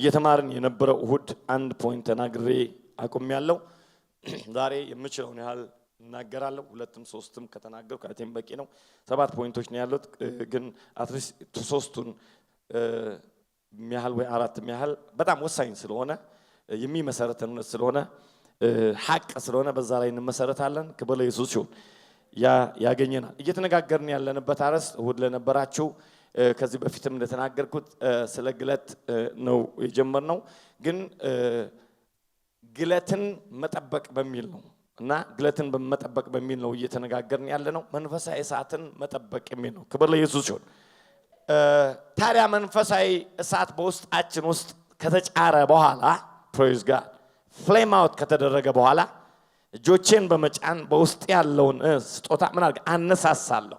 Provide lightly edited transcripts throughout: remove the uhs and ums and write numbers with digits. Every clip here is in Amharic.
እየተማርን የነበረው እሁድ አንድ ፖይንት ተናግሬ አቆሚያለሁ። ዛሬ የምችለውን ያህል እናገራለሁ። ሁለትም ሶስትም ከተናገርኩ አይተም በቂ ነው። 7 ፖይንቶች ነው ያሉት፣ ግን አትሊስት ሶስቱን የሚያህል ወይ አራትም ያህል በጣም ወሳኝ ስለሆነ የሚመሰረተን ስለሆነ ሐቅ ስለሆነ በዛ ላይ እንመሰረታለን። ክብር ለኢየሱስ ይሁን። ያገኘናል እየተነጋገርን ያለንበት አርዕስት እሁድ ለነበራችሁ ከዚህ በፊትም እንደተናገርኩት ስለ ግለት ነው የጀመርነው፣ ግን ግለትን መጠበቅ በሚል ነው እና ግለትን በመጠበቅ በሚል ነው እየተነጋገርን ያለነው። መንፈሳዊ እሳትን መጠበቅ የሚል ነው። ክብር ለኢየሱስ ይሁን። ታዲያ መንፈሳዊ እሳት በውስጣችን ውስጥ ከተጫረ በኋላ ፕሬዝ ጋድ ፍሌም አውት ከተደረገ በኋላ እጆቼን በመጫን በውስጥ ያለውን ስጦታ ምን አድርግ አነሳሳለሁ፣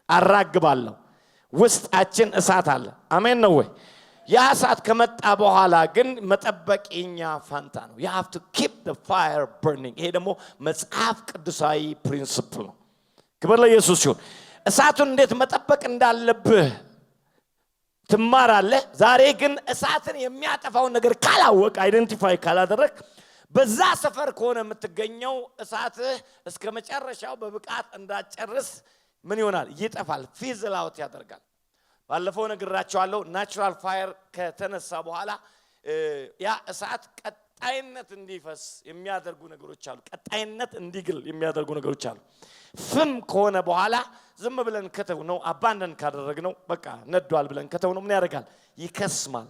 አራግባለሁ። ውስጣችን እሳት አለ። አሜን ነው ወይ? ያ እሳት ከመጣ በኋላ ግን መጠበቅ የኛ ፋንታ ነው። you have to keep the fire burning። ይሄ ደግሞ መጽሐፍ ቅዱሳዊ ፕሪንሲፕል ነው። ክብር ለኢየሱስ ይሁን። እሳቱን እንዴት መጠበቅ እንዳለብህ ትማራለህ። ዛሬ ግን እሳትን የሚያጠፋውን ነገር ካላወቅ አይደንቲፋይ ካላደረክ በዛ ሰፈር ከሆነ የምትገኘው እሳትህ እስከ መጨረሻው በብቃት እንዳጨርስ ምን ይሆናል? ይጠፋል፣ ፊዝል አውት ያደርጋል። ባለፈው ነግራችኋለሁ። ናቹራል ፋየር ከተነሳ በኋላ ያ እሳት ቀጣይነት እንዲፈስ የሚያደርጉ ነገሮች አሉ። ቀጣይነት እንዲግል የሚያደርጉ ነገሮች አሉ። ፍም ከሆነ በኋላ ዝም ብለን ከተው ነው አባንደን ካደረግነው በቃ ነዷል ብለን ከተው ነው ምን ያደርጋል? ይከስማል፣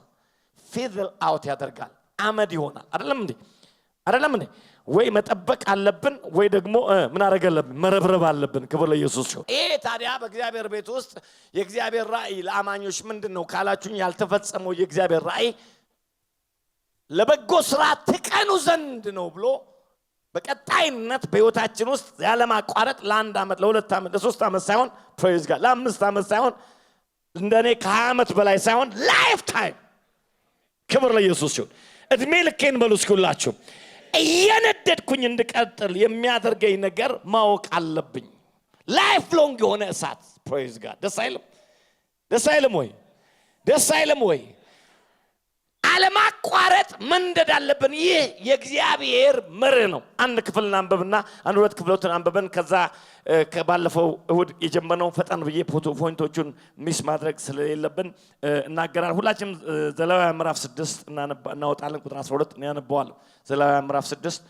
ፊዝል አውት ያደርጋል፣ አመድ ይሆናል። አይደለም እንዴ? ወይ መጠበቅ አለብን ወይ ደግሞ ምን አደረገለብን? መረብረብ አለብን። ክብር ለኢየሱስ ይሁን። ይሄ ታዲያ በእግዚአብሔር ቤት ውስጥ የእግዚአብሔር ራእይ ለአማኞች ምንድነው ካላችሁኝ፣ ያልተፈጸመው የእግዚአብሔር ራእይ ለበጎ ስራ ትቀኑ ዘንድ ነው ብሎ በቀጣይነት በህይወታችን ውስጥ ያለማቋረጥ ለ1 አመት ለ2 አመት ለ3 አመት ሳይሆን ፕሬዝ ጋድ ለ5 አመት ሳይሆን እንደኔ ከ20 አመት በላይ ሳይሆን ላይፍ ታይም። ክብር ለኢየሱስ ይሁን። እድሜ ልኬን በሉ እስኪሁላችሁ እየነደድኩኝ እንድቀጥል የሚያደርገኝ ነገር ማወቅ አለብኝ። ላይፍ ሎንግ የሆነ እሳት ፕሬዝ ጋድ። ደስ አይልም ወይ? አለማቋረጥ መንደድ አለብን። ይህ የእግዚአብሔር መርህ ነው። አንድ ክፍል እናንብብና አንድ ሁለት ክፍሎችን አንብበን ከዛ ከባለፈው እሁድ የጀመርነው ፈጠን ብዬ ፖይንቶቹን ሚስ ማድረግ ስለሌለብን እናገራለን። ሁላችንም ዘሌዋውያን ምዕራፍ 6 እናወጣለን። ቁጥር 12 እናነባዋለን። ዘሌዋውያን ምዕራፍ 6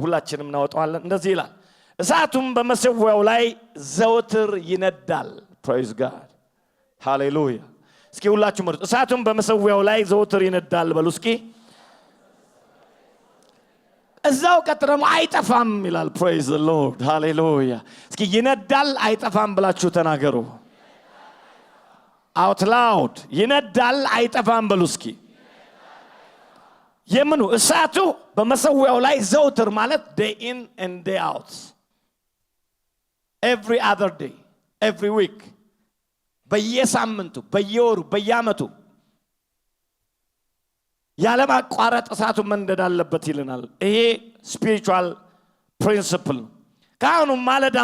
ሁላችንም እናወጣዋለን። እንደዚህ ይላል፣ እሳቱም በመሰዊያው ላይ ዘወትር ይነዳል። ፕሬዝ ጋድ ሃሌሉያ። እስኪ ሁላችሁ መርጡ። እሳቱም በመሰዊያው ላይ ዘወትር ይነዳል በሉ እስኪ። እዛው ቀጥረም አይጠፋም ይላል። ፕሬዝ ዘ ሎርድ ሃሌሉያ። እስኪ ይነዳል አይጠፋም ብላችሁ ተናገሩ። አውት ላውድ ይነዳል አይጠፋም በሉ እስኪ። የምኑ እሳቱ በመሰዊያው ላይ ዘወትር ማለት day in and day out, every other day, every week፣ በየሳምንቱ በየወሩ በየአመቱ ያለማቋረጥ እሳቱ መንደድ አለበት ይለናል። ይሄ ስፒሪቹዋል ፕሪንሲፕል ነው። ካሁኑ ማለዳ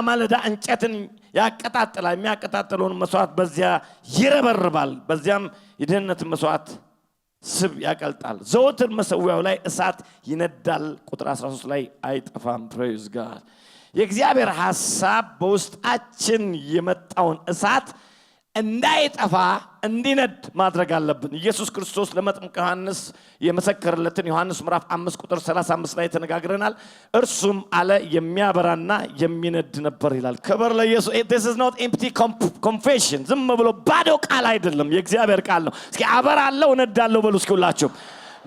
እንጨትን ያቀጣጥላል። የሚያቀጣጥለውን መስዋዕት በዚያ ይረበርባል። በዚያም የደህንነት መስዋዕት ስብ ያቀልጣል። ዘወትር መሰዊያው ላይ እሳት ይነዳል። ቁጥር 13 ላይ አይጠፋም። ፕሬዝ ጋድ። የእግዚአብሔር ሐሳብ በውስጣችን የመጣውን እሳት እንዳይጠፋ እንዲነድ ማድረግ አለብን። ኢየሱስ ክርስቶስ ለመጥምቁ ዮሐንስ የመሰከረለትን ዮሐንስ ምዕራፍ 5 ቁጥር 35 ላይ ተነጋግረናል። እርሱም አለ የሚያበራና የሚነድ ነበር ይላል። ክብር ለኢየሱስ። this is not empty confession። ዝም ብሎ ባዶ ቃል አይደለም፣ የእግዚአብሔር ቃል ነው። እስኪ አበራለሁ እነዳለሁ በሉ እስኪ ሁላችሁ።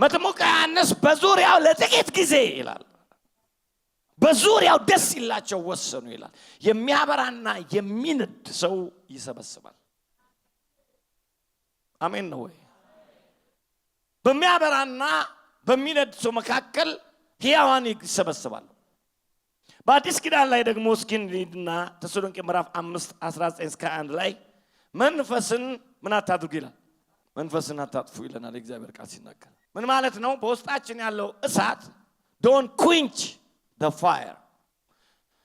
መጥምቁ ዮሐንስ በዙሪያው ለጥቂት ጊዜ ይላል በዙሪያው ደስ ይላቸው ወሰኑ ይላል። የሚያበራና የሚነድ ሰው ይሰበስባል። አሜን ነው ወይ? በሚያበራና በሚነድ ሰው መካከል ሕያዋን ይሰበስባሉ። በአዲስ ኪዳን ላይ ደግሞ እስኪና ተሰሎንቄ ምዕራፍ 5 19 እስከ 1 ላይ መንፈስን ምን አታድርጉ ይላል። መንፈስን አታጥፉ ይለናል የእግዚአብሔር ቃል ሲናገር። ምን ማለት ነው? በውስጣችን ያለው እሳት don't quench the fire።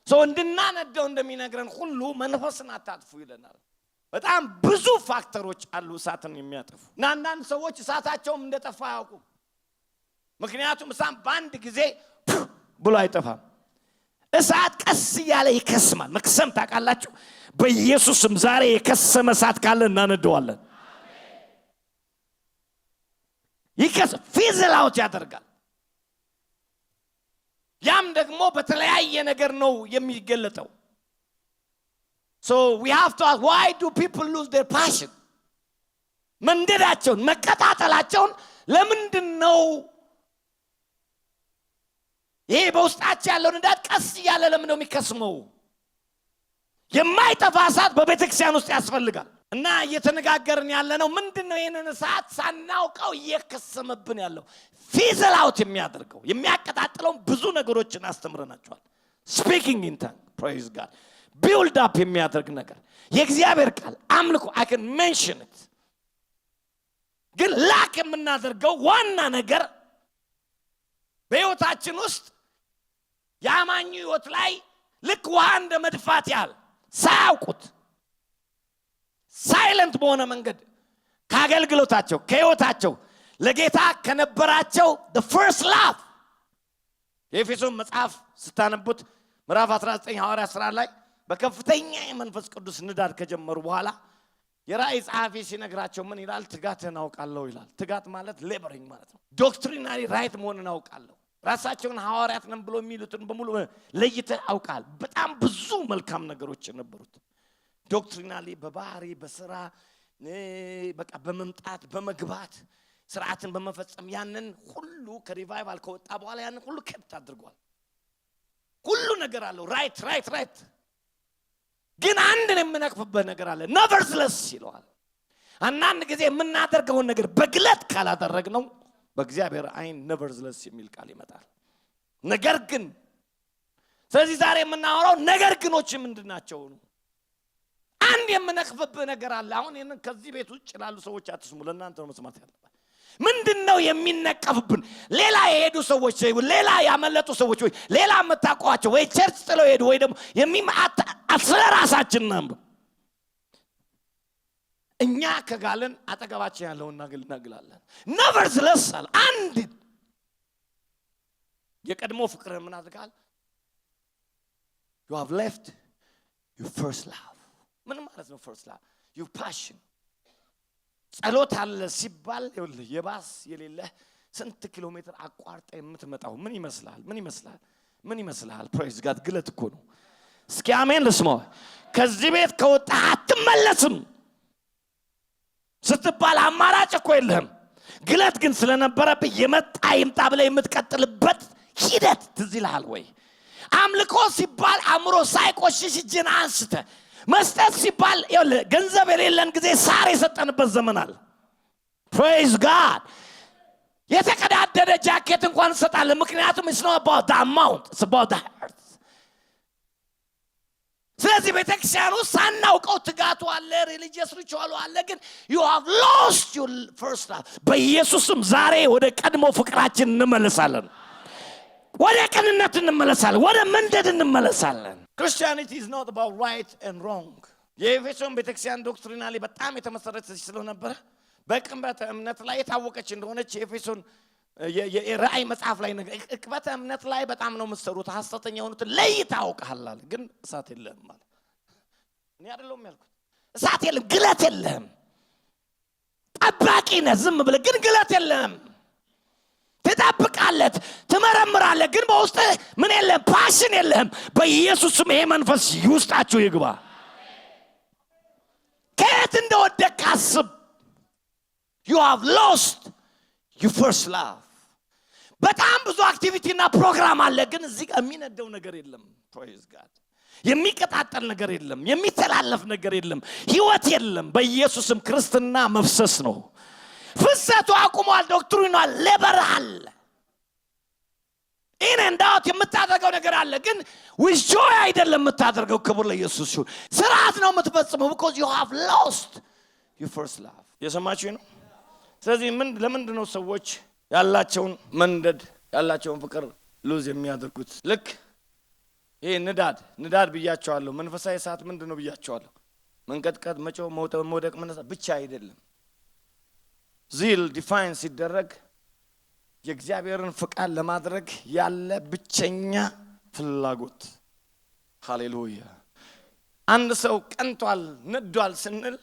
እንድናነደው እንደሚነግረን ሁሉ መንፈስን አታጥፉ ይለናል። በጣም ብዙ ፋክተሮች አሉ እሳትን የሚያጠፉ። እና አንዳንድ ሰዎች እሳታቸውም እንደጠፋ ያውቁ። ምክንያቱም እሳት በአንድ ጊዜ ብሎ አይጠፋም። እሳት ቀስ እያለ ይከስማል። መክሰም ታውቃላችሁ? በኢየሱስም ዛሬ የከሰመ እሳት ካለ እናነደዋለን። ይከስም ፊዝል አውት ያደርጋል። ያም ደግሞ በተለያየ ነገር ነው የሚገለጠው። So we have to ask, why do people lose their passion? መንደዳቸውን መቀጣጠላቸውን ለምንድን ነው? ይሄ በውስጣቸው ያለው ንዳድ ቀስ እያለ ለምን ነው የሚከስመው? የማይጠፋ እሳት በቤተክርስቲያን ውስጥ ያስፈልጋል። እና እየተነጋገርን ያለነው ምንድነው? ይሄንን እሳት ሳናውቀው እየከሰመብን ያለው ፊዝል አውት የሚያደርገው የሚያቀጣጥለው ብዙ ነገሮችን አስተምረናቸዋል። ስፒኪንግ ኢን ታንግ praise God ቢልድ አፕ የሚያደርግ ነገር የእግዚአብሔር ቃል አምልኮ I can mention it። ግን ላክ የምናደርገው ዋና ነገር በህይወታችን ውስጥ ያማኙ ህይወት ላይ ልክ ውሃ እንደ መድፋት ያህል ሳያውቁት ሳይለንት በሆነ መንገድ ካገልግሎታቸው ከህይወታቸው ለጌታ ከነበራቸው the first love የኤፌሶን መጽሐፍ ስታነቡት ምዕራፍ 19 ሐዋርያት ሥራ ላይ በከፍተኛ የመንፈስ ቅዱስ ንዳድ ከጀመሩ በኋላ የራእይ ጸሐፊ ሲነግራቸው ምን ይላል? ትጋትን አውቃለሁ ይላል። ትጋት ማለት ሌበሪንግ ማለት ነው። ዶክትሪናሊ ራይት መሆንን አውቃለሁ። ራሳቸውን ሐዋርያት ነን ብሎ የሚሉትን በሙሉ ለይተህ አውቃል። በጣም ብዙ መልካም ነገሮች ነበሩት። ዶክትሪናሊ በባህሪ በስራ በቃ በመምጣት በመግባት ስርዓትን በመፈጸም ያንን ሁሉ ከሪቫይቫል ከወጣ በኋላ ያንን ሁሉ ከብት አድርጓል። ሁሉ ነገር አለው ራይት ግን አንድ የምንነቅፍበት ነገር አለ nevertheless ይለዋል። አንዳንድ ጊዜ የምናደርገውን ነገር በግለት ካላደረግነው በእግዚአብሔር አይን nevertheless የሚል ቃል ይመጣል። ነገር ግን ስለዚህ ዛሬ የምናወራው ነገር ግኖች ምንድናቸው ነው? አንድ የምንነቅፍበት ነገር አለ። አሁን ይሄንን ከዚህ ቤት ውጭ ላሉ ሰዎች አትስሙ፣ ለእናንተ ነው መስማት ያለበት። ምንድነው የሚነቀፍብን? ሌላ የሄዱ ሰዎች ወይ ሌላ ያመለጡ ሰዎች ወይ ሌላ መታቋቸው ወይ ቸርች ጥለው ሄዱ ወይ ደግሞ ስለራሳችን ነው። እኛ ከጋለን አጠገባችን ያለውን እናግላለን። nevertheless አንድ የቀድሞ ፍቅር ምን አድርጋል? you have left your first love። ምን ማለት ነው first love? your passion። ጸሎት አለ ሲባል ይኸውልህ የባስ የሌለ ስንት ኪሎ ሜትር አቋርጣ የምትመጣው ምን ይመስላል? praise God ግለት እኮ ነው። እስኪ አሜን ልስማው። ከዚህ ቤት ከወጣ አትመለስም ስትባል አማራጭ እኮ የለህም። ግለት ግን ስለነበረብህ የመጣ ይምጣ ብለህ የምትቀጥልበት ሂደት ትዝ ይልሃል ወይ? አምልኮ ሲባል አምሮ ሳይቆሽሽ እጅን አንስተ መስጠት ሲባል ይኸውልህ ገንዘብ የሌለን ጊዜ ሳር የሰጠንበት ዘመን አለ። praise God የተቀዳደደ ጃኬት እንኳን እንሰጣለን። ምክንያቱም it's not about the amount, it's about the heart። ስለዚህ ቤተክርስቲያኑ ሳናውቀው ትጋቱ አለ፣ ሪሊጂየስ ሪቹዋሉ አለ። ግን you have lost your first love። በኢየሱስም ዛሬ ወደ ቀድሞ ፍቅራችን እንመለሳለን። ወደ ቅንነት እንመለሳለን። ወደ መንደድ እንመለሳለን። Christianity is not about right and wrong። የኤፌሶን ቤተክርስቲያን ዶክትሪናሊ በጣም የተመሰረተች ስለነበረ በቅንበተ እምነት ላይ የታወቀች እንደሆነች የኤፌሶን የራእይ መጽሐፍ ላይ ነገር ቅንበተ እምነት ላይ በጣም ነው የምትሰሩት። ሐሰተኛ የሆኑትን ለይታውቃል። ግን እሳት የለህም ማለት እኔ አይደለም ያልኩት። እሳት የለም፣ ግለት የለህም። ጠባቂ ነህ ዝም ብለህ፣ ግን ግለት የለህም። ትጠብቃለህ፣ ትመረምራለህ፣ ግን በውስጥ ምን የለም? ፓሽን የለህም። በኢየሱስም ይሄ መንፈስ ይውስጣችሁ ይግባ። ከየት እንደወደቅክ አስብ። you have lost your first love። በጣም ብዙ አክቲቪቲና ፕሮግራም አለ፣ ግን እዚህ ጋር የሚነደው ነገር የለም። praise God የሚቀጣጠል ነገር የለም፣ የሚተላለፍ ነገር የለም፣ ህይወት የለም። በኢየሱስም ክርስትና መፍሰስ ነው። ፍሰቱ አቁሟል። ዶክትሪናል ሌበራል ኢን ኤንድ አውት የምታደርገው ነገር አለ፣ ግን with joy አይደለም የምታደርገው። ክብር ለኢየሱስ ይሁን። ስርዓት ነው የምትፈጽመው because you have lost your first love። የሰማችሁ ነው። ስለዚህ ለምንድን ነው ሰዎች ያላቸውን መንደድ ያላቸውን ፍቅር ሉዝ የሚያደርጉት? ልክ ይሄ ንዳድ ብያቸዋለሁ። መንፈሳዊ እሳት ምንድነው ብያቸዋለሁ? መንቀጥቀጥ መጮህ መውደቅ መነሳት ብቻ አይደለም ዚል ዲፋይን ሲደረግ የእግዚአብሔርን ፍቃድ ለማድረግ ያለ ብቸኛ ፍላጎት ሃሌሉያ አንድ ሰው ቀንቷል ነዷል ስንል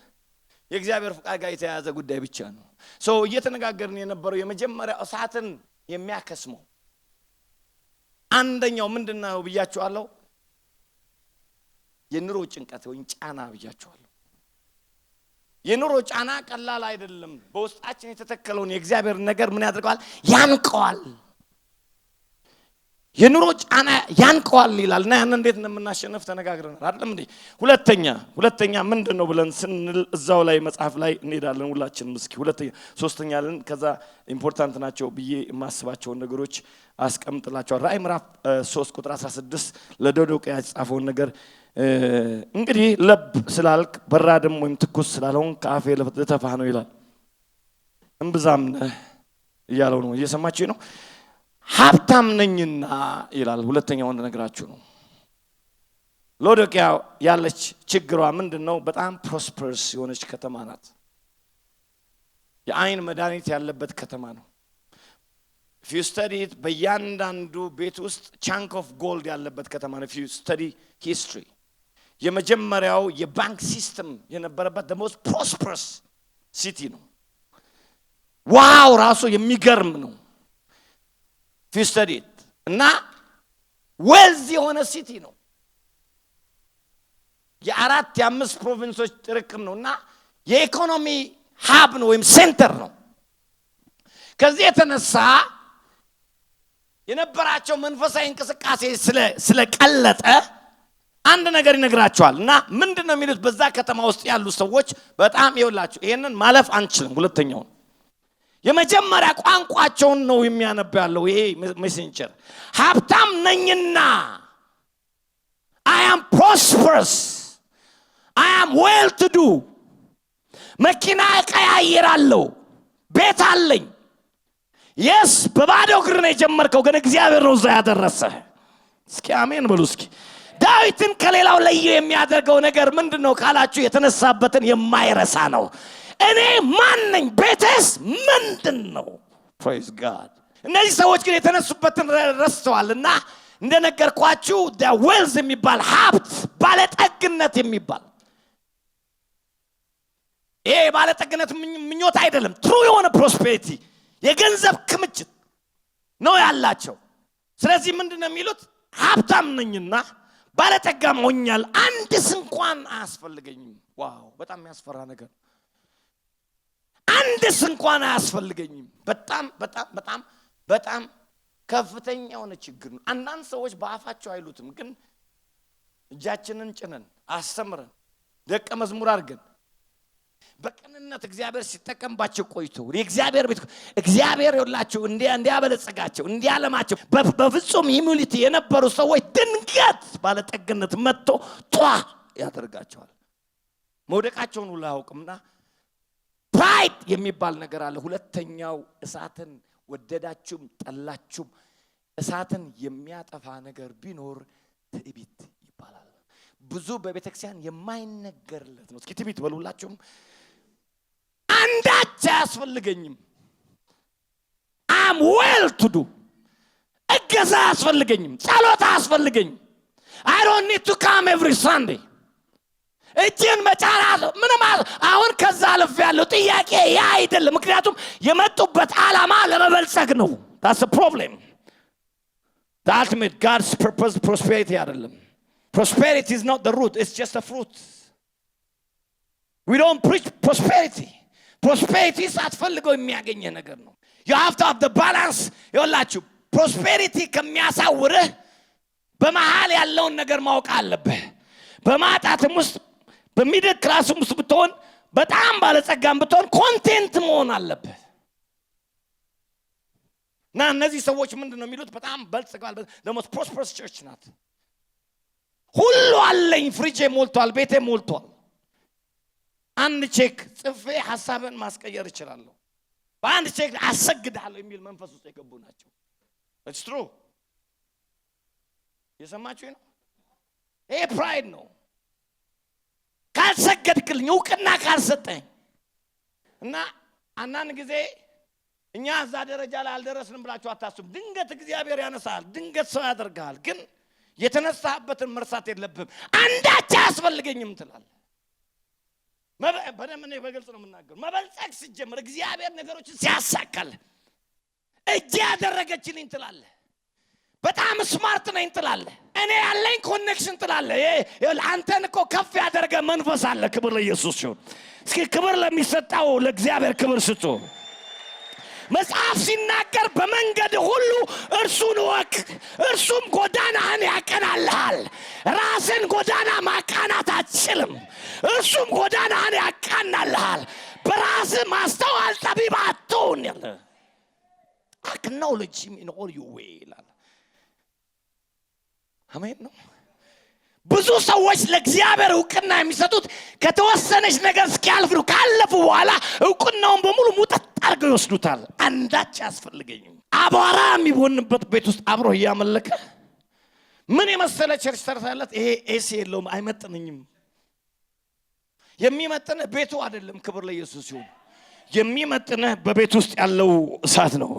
የእግዚአብሔር ፍቃድ ጋር የተያያዘ ጉዳይ ብቻ ነው ሶ እየተነጋገርን የነበረው የመጀመሪያው እሳትን የሚያከስመው አንደኛው ምንድነው ብያችኋለሁ የኑሮ ጭንቀት ወይ ጫና ብያችኋለሁ የኑሮ ጫና ቀላል አይደለም በውስጣችን የተተከለውን የእግዚአብሔር ነገር ምን ያደርጋል ያንቀዋል የኑሮ ጫና ያንቀዋል ይላልና ያን እንዴት እንደምናሸነፍ ተነጋግረናል አይደል እንዴ ሁለተኛ ምንድነው ብለን ስንል እዛው ላይ መጽሐፍ ላይ እንሄዳለን ሁላችንም እስኪ ሁለተኛ ሶስተኛ ለን ከዛ ኢምፖርታንት ናቸው ብዬ ማስባቸው ነገሮች አስቀምጥላችኋል ራእይ ምዕራፍ 3 ቁጥር 16 ለዶዶቅያ የጻፈውን ነገር እንግዲህ ለብ ስላልክ በራድም ወይም ትኩስ ስላልሆን ከአፌ ለተፋህ ነው ይላል እንብዛም ይያለው ነው እየሰማችሁ ነው ሀብታም ነኝና ይላል ሁለተኛው ነገራችሁ ነው ሎዶቅያ ያለች ችግሯ ምንድነው በጣም ፕሮስፐረስ የሆነች ከተማ ናት የአይን መድኃኒት ያለበት ከተማ ነው if you study it በእያንዳንዱ ቤት ውስጥ chunk of gold ያለበት ከተማ ነው if you study history የመጀመሪያው የባንክ ሲስተም የነበረበት the most prosperous city ነው ዋው ራሱ የሚገርም ነው if you study it እና wealthy የሆነ ሲቲ ነው የአራት የአምስት ፕሮቪንሶች ጥርቅም ነውና የኢኮኖሚ ሀብ ነው ወይም ሴንተር ነው ከዚህ የተነሳ የነበራቸው መንፈሳዊ እንቅስቃሴ ስለቀለጠ አንድ ነገር ይነግራቸዋል እና ምንድነው የሚሉት በዛ ከተማ ውስጥ ያሉ ሰዎች በጣም ይወላችሁ ይሄንን ማለፍ አንችልም ሁለተኛው የመጀመሪያ ቋንቋቸውን ነው የሚያነብ ያለው ይሄ ሜሴንጀር ሀብታም ነኝና I am prosperous I am well to do መኪና ቀያይራለሁ ቤት አለኝ yes በባዶ እግር ነው የጀመርከው ግን እግዚአብሔር ነው እዛ ያደረሰህ እስኪ አሜን በሉ እስኪ ዳዊትን ከሌላው ለዩ የሚያደርገው ነገር ምንድነው ካላችሁ የተነሳበትን የማይረሳ ነው እኔ ማን ነኝ ቤቴስ ምንድነው praise god እነዚህ ሰዎች ግን የተነሱበትን ረስተዋልና እንደነገርኳችሁ the wealth የሚባል ሀብት ባለጠግነት የሚባል ይሄ ባለጠግነት ምኞት አይደለም ትሩ የሆነ ፕሮስፔሪቲ የገንዘብ ክምችት ነው ያላቸው ስለዚህ ምንድነው የሚሉት ሀብታም ነኝና ባለጠጋም ሆኛል አንድስ እንኳን አያስፈልገኝም ዋው በጣም የሚያስፈራ ነገር አንድስ እንኳን አያስፈልገኝም በጣም ከፍተኛ የሆነ ችግር ነው አንዳንድ ሰዎች በአፋቸው አይሉትም ግን እጃችንን ጭነን አስተምረን ደቀ መዝሙር አድርገን በቀንነት እግዚአብሔር ሲጠቀምባቸው ቆይቶ የእግዚአብሔር ቤት እግዚአብሔር ይላችሁ እንዲያበለጽጋቸው እንዲያለማቸው በፍጹም ሂዩሚሊቲ የነበሩ ሰዎች ድንገት ባለጠግነት መጥቶ ጧ ያደርጋቸዋል መውደቃቸውን ሁሉ አያውቅምና ፕራይድ የሚባል ነገር አለ ሁለተኛው እሳትን ወደዳችሁም ጠላችሁም እሳትን የሚያጠፋ ነገር ቢኖር ትዕቢት ይባላል ብዙ በቤተክርስቲያን የማይነገርለት ነው እስኪ ትዕቢት በሉላችሁም አንዳች አያስፈልገኝም I'm well to do እገዛ አያስፈልገኝም ጸሎት አያስፈልገኝም I don't need to come every Sunday እጅን መጫናት ምንም አሁን ከዛ አልፍ ያለው ጥያቄ ያ አይደለም ምክንያቱም የመጡበት ዓላማ ለመበልጸግ ነው that's the problem the ultimate God's purpose prosperity አይደለም prosperity is not the root it's just a fruit we don't preach prosperity ሳትፈልገው የሚያገኘ ነገር ነው you have to have the balance ይወላችሁ prosperity ከሚያሳውርህ በመሃል ያለውን ነገር ማወቅ አለብህ በማጣትም ውስጥ በሚድል ክላስም ውስጥ ብትሆን በጣም ባለጸጋም ብትሆን ኮንቴንት መሆን አለብህ ና እነዚህ ሰዎች ምንድነው የሚሉት በጣም በልጽገዋል the most prosperous church ናት ሁሉ አለኝ ፍሪጄ ሞልቷል ቤቴ ሞልቷል አንድ ቼክ ጽፌ ሐሳብን ማስቀየር ይችላል በአንድ ቼክ አሰግዳለሁ የሚል መንፈስ ውስጥ የገቡ ናቸው it's true የሰማችሁ ነው ይሄ ፕራይድ ነው ካልሰገድክልኝ እውቅና ካልሰጠኝ እና አንዳንድ ጊዜ እኛ እዛ ደረጃ ላይ አልደረስንም ብላችሁ አታስቡ። ድንገት እግዚአብሔር ያነሳል፣ ድንገት ሰው ያደርጋል። ግን የተነሳህበትን መርሳት የለብህም። አንዳች አያስፈልገኝም ትላለህ። በደም እኔ በግልጽ ነው የምናገር። መበልጸግ ሲጀምር እግዚአብሔር ነገሮችን ሲያሳካል እጄ ያደረገችልኝ ትላለህ። በጣም ስማርት ነኝ ትላለህ። እኔ ያለኝ ኮኔክሽን ትላለህ። አንተን እኮ ከፍ ያደረገ መንፈስ አለ። ክብር ለኢየሱስ ይሁን። እስኪ ክብር ለሚሰጣው ለእግዚአብሔር ክብር ስጡ። መጽሐፍ ሲናገር በመንገድ ሁሉ እርሱን ወቅ፣ እርሱም ጎዳናህን ያቀናልሃል። ራስን ጎዳና ማቃናት አትችልም። እርሱም ጎዳናህን ያቃናልሃል። በራስህ ማስተዋል ጠቢብ አትሁን ያለ acknowledge him in all your way ይላል። አሜን ነው። ብዙ ሰዎች ለእግዚአብሔር እውቅና የሚሰጡት ከተወሰነች ነገር እስኪያልፍ ነው። ካለፉ በኋላ እውቅናውን በሙሉ ሙጠጥ አድርገው ይወስዱታል። አንዳች አያስፈልገኝም። አቧራ የሚቦንበት ቤት ውስጥ አብሮ እያመለከ ምን የመሰለ ቸርች ሰርታለት ይሄ ኤሲ የለውም አይመጥነኝም። የሚመጥነህ ቤቱ አይደለም። ክብር ለኢየሱስ ይሁን። የሚመጥነህ በቤት ውስጥ ያለው እሳት ነው።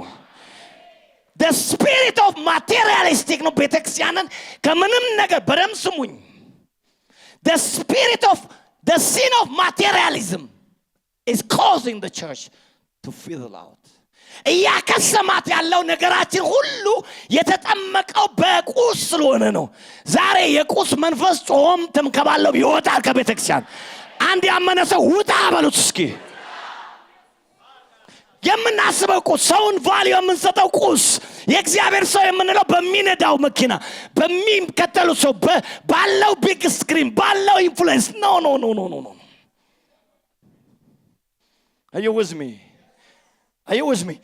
the spirit of materialistic ነው ቤተክርስቲያንን ከምንም ነገር በደም ስሙኝ። the spirit of the sin of materialism is causing the church to fizzle out. እያከሰማት ያለው ነገራችን ሁሉ የተጠመቀው በቁስ ስለሆነ ነው። ዛሬ የቁስ መንፈስ ጾም ተምከባለው ይወጣል ከቤተክርስቲያን። አንድ ያመነ ሰው ውጣ በሉት እስኪ። የምናስበው ቁስ፣ ሰውን ቫልዩ የምንሰጠው ቁስ፣ የእግዚአብሔር ሰው የምንለው በሚነዳው መኪና፣ በሚከተሉ ሰው፣ ባለው ቢግ ስክሪን፣ ባለው ኢንፍሉዌንስ ኖ ኖ ኖ ኖ ኖ ኖ Are you with me? Are you with me?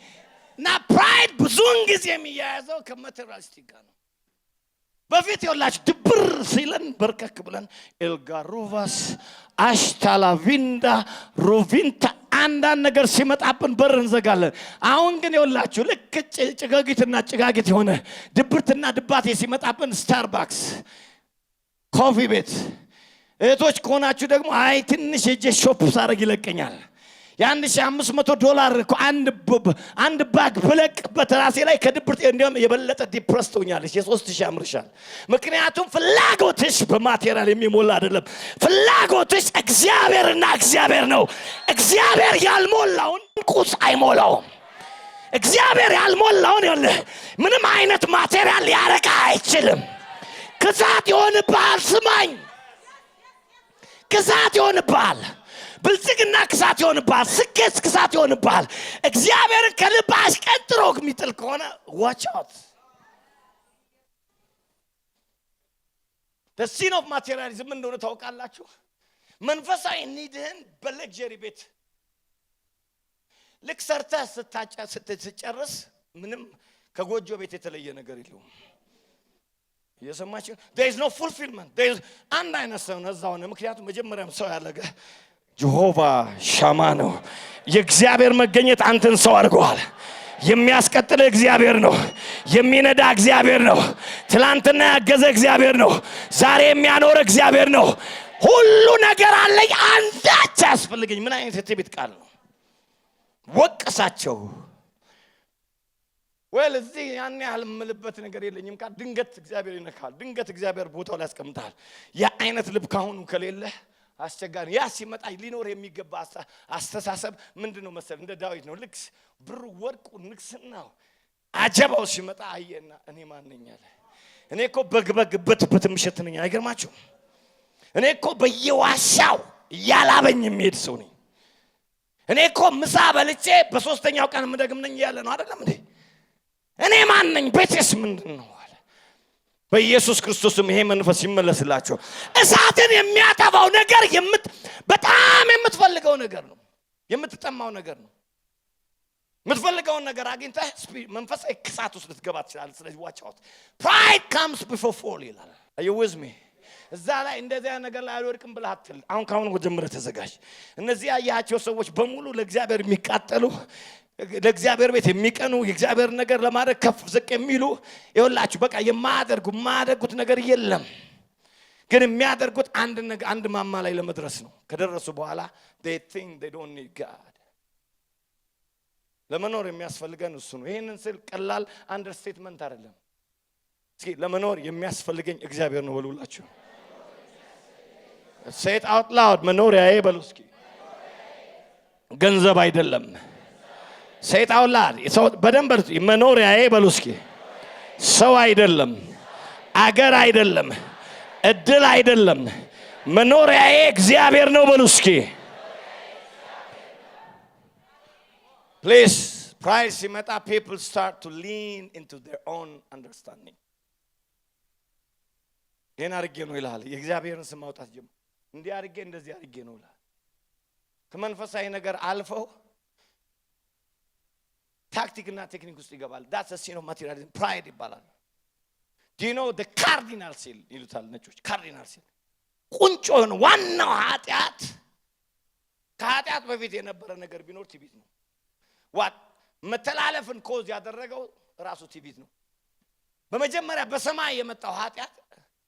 እና ፕራይድ ብዙውን ጊዜ የሚያያዘው ከማቴሪያሊስቲክ ጋር ነው። በፊት ይኸውላችሁ ድብር ሲለን በርከክ ብለን ኤልጋሩቫስ አሽታላቪንዳ ሩቪንታ አንዳንድ ነገር ሲመጣብን በር እንዘጋለን። አሁን ግን ይኸውላችሁ ልክ ጭጋጊትና ጭጋጊት የሆነ ድብርትና ድባቴ ሲመጣብን ስታርባክስ ኮፊ ቤት፣ እህቶች ከሆናችሁ ደግሞ አይ ትንሽ ሄጄ ሾፕ ሳረግ ይለቀኛል። $1,500 እኮ አንድ ባግ ብለቅበት ራሴ ላይ ከድብርት እንደም የበለጠ ዲፕረስ ትሆኛለሽ። የ3000 ያምርሻል። ምክንያቱም ፍላጎትሽ በማቴሪያል የሚሞላ አይደለም። ፍላጎትሽ እግዚአብሔርና እግዚአብሔር ነው። እግዚአብሔር ያልሞላውን ቁስ አይሞላውም። እግዚአብሔር ያልሞላውን ያለ ምንም አይነት ማቴሪያል ሊያረካ አይችልም። ክሳት ይሆንብሃል። ስማኝ፣ ክሳት ይሆንብሃል። ብልጽግና ክሳት ይሆንብሃል። ስኬት ክሳት ይሆንብሃል። እግዚአብሔርን ከልብ አስቀጥሮ የሚጥል ከሆነ watch out. the sin of materialism እንደሆነ ታውቃላችሁ። መንፈሳዊ ኒድህን በለግዠሪ ቤት ልክ ሰርተህ ስትጨርስ ምንም ከጎጆ ቤት የተለየ ነገር የለውም። እየሰማችሁ there is no fulfillment. there is አንድ አይነት ሰው ነው እዛው ነው። ምክንያቱም መጀመሪያም ሰው ያለገ ጀሆቫ ሻማ ነው። የእግዚአብሔር መገኘት አንተን ሰው አድርጓል። የሚያስቀጥል እግዚአብሔር ነው። የሚነዳ እግዚአብሔር ነው። ትላንትና ያገዘ እግዚአብሔር ነው። ዛሬ የሚያኖር እግዚአብሔር ነው። ሁሉ ነገር አለኝ አንዳች አያስፈልገኝ። ምን አይነት የትዕቢት ቃል ነው! ወቀሳቸው። ወል እዚህ ያን ያህል የምልበት ነገር የለኝም። ቃል ድንገት እግዚአብሔር ይነካል። ድንገት እግዚአብሔር ቦታው ላይ ያስቀምጣል። ያ አይነት ልብ ካሁኑ ከሌለ አስቸጋሪ። ያ ሲመጣ ሊኖር የሚገባ አስተሳሰብ ምንድነው መሰል? እንደ ዳዊት ነው። ልክ ብሩ ወርቁ ንግስናው አጀባው ሲመጣ አየና እኔ ማን ነኝ አለ። እኔ እኮ በግበት ምሽት ነኝ። አይገርማችሁም? እኔ እኮ በየዋሻው ያላበኝ የሚሄድ ሰው ነኝ። እኔ እኮ ምሳ በልቼ በሶስተኛው ቀን ምደግም ነኝ ያለ ነው አይደለም እንዴ? እኔ ማን ነኝ? ቤቴስ ምንድነው? በኢየሱስ ክርስቶስም ይሄ መንፈስ ይመለስላችሁ። እሳትን የሚያጠፋው ነገር በጣም የምትፈልገው ነገር ነው። የምትጠማው ነገር ነው። የምትፈልገውን ነገር አግኝተህ መንፈሳዊ ክሳት ውስጥ ልትገባ ትችላለህ። ስለዚህ watch out. Pride comes before fall ይላል። Are you with me? እዛ ላይ እንደዚያ ነገር ላይ አልወድቅም ብለህ አትል። አሁን ጀምረህ ተዘጋጅ። እነዚህ ያያቸው ሰዎች በሙሉ ለእግዚአብሔር የሚቃጠሉ፣ ለእግዚአብሔር ቤት የሚቀኑ፣ የእግዚአብሔር ነገር ለማድረግ ከፍ ዝቅ የሚሉ ይኸውላችሁ በቃ የማያደርጉት ነገር የለም። ግን የሚያደርጉት አንድ ማማ ላይ ለመድረስ ነው። ከደረሱ በኋላ they think they don't need God። ለመኖር የሚያስፈልገን እሱ ነው። ይሄንን ስል ቀላል አንደርስቴትመንት አይደለም። እስኪ ለመኖር የሚያስፈልገኝ እግዚአብሔር ነው በሉላችሁ። say it out loud። መኖሪያዬ በሉ እስኪ ገንዘብ አይደለም። say it out loud። በደንብ መኖሪያዬ በሉ እስኪ ሰው አይደለም፣ አገር አይደለም፣ እድል አይደለም። መኖሪያዬ እግዚአብሔር ነው በሉ እስኪ። Please, pride ሲመጣ people start to lean into their own understanding። ይሄን አድርጌ ነው ይላል። የእግዚአብሔርን ስም ማውጣት ጀምሮ እንዲህ አድርጌ እንደዚህ አድርጌ ነው ይላል። ከመንፈሳዊ ነገር አልፈው ታክቲክና ቴክኒክ ውስጥ ይገባል። that's a sin of materialism። pride ይባላል። do you know the cardinal sin ይሉታል ነጮች። cardinal sin ቁንጮን ዋናው ኃጢአት ከኃጢአት በፊት የነበረ ነገር ቢኖር ትዕቢት ነው። what መተላለፍን ኮዝ ያደረገው ራሱ ትዕቢት ነው። በመጀመሪያ በሰማይ የመጣው ኃጢአት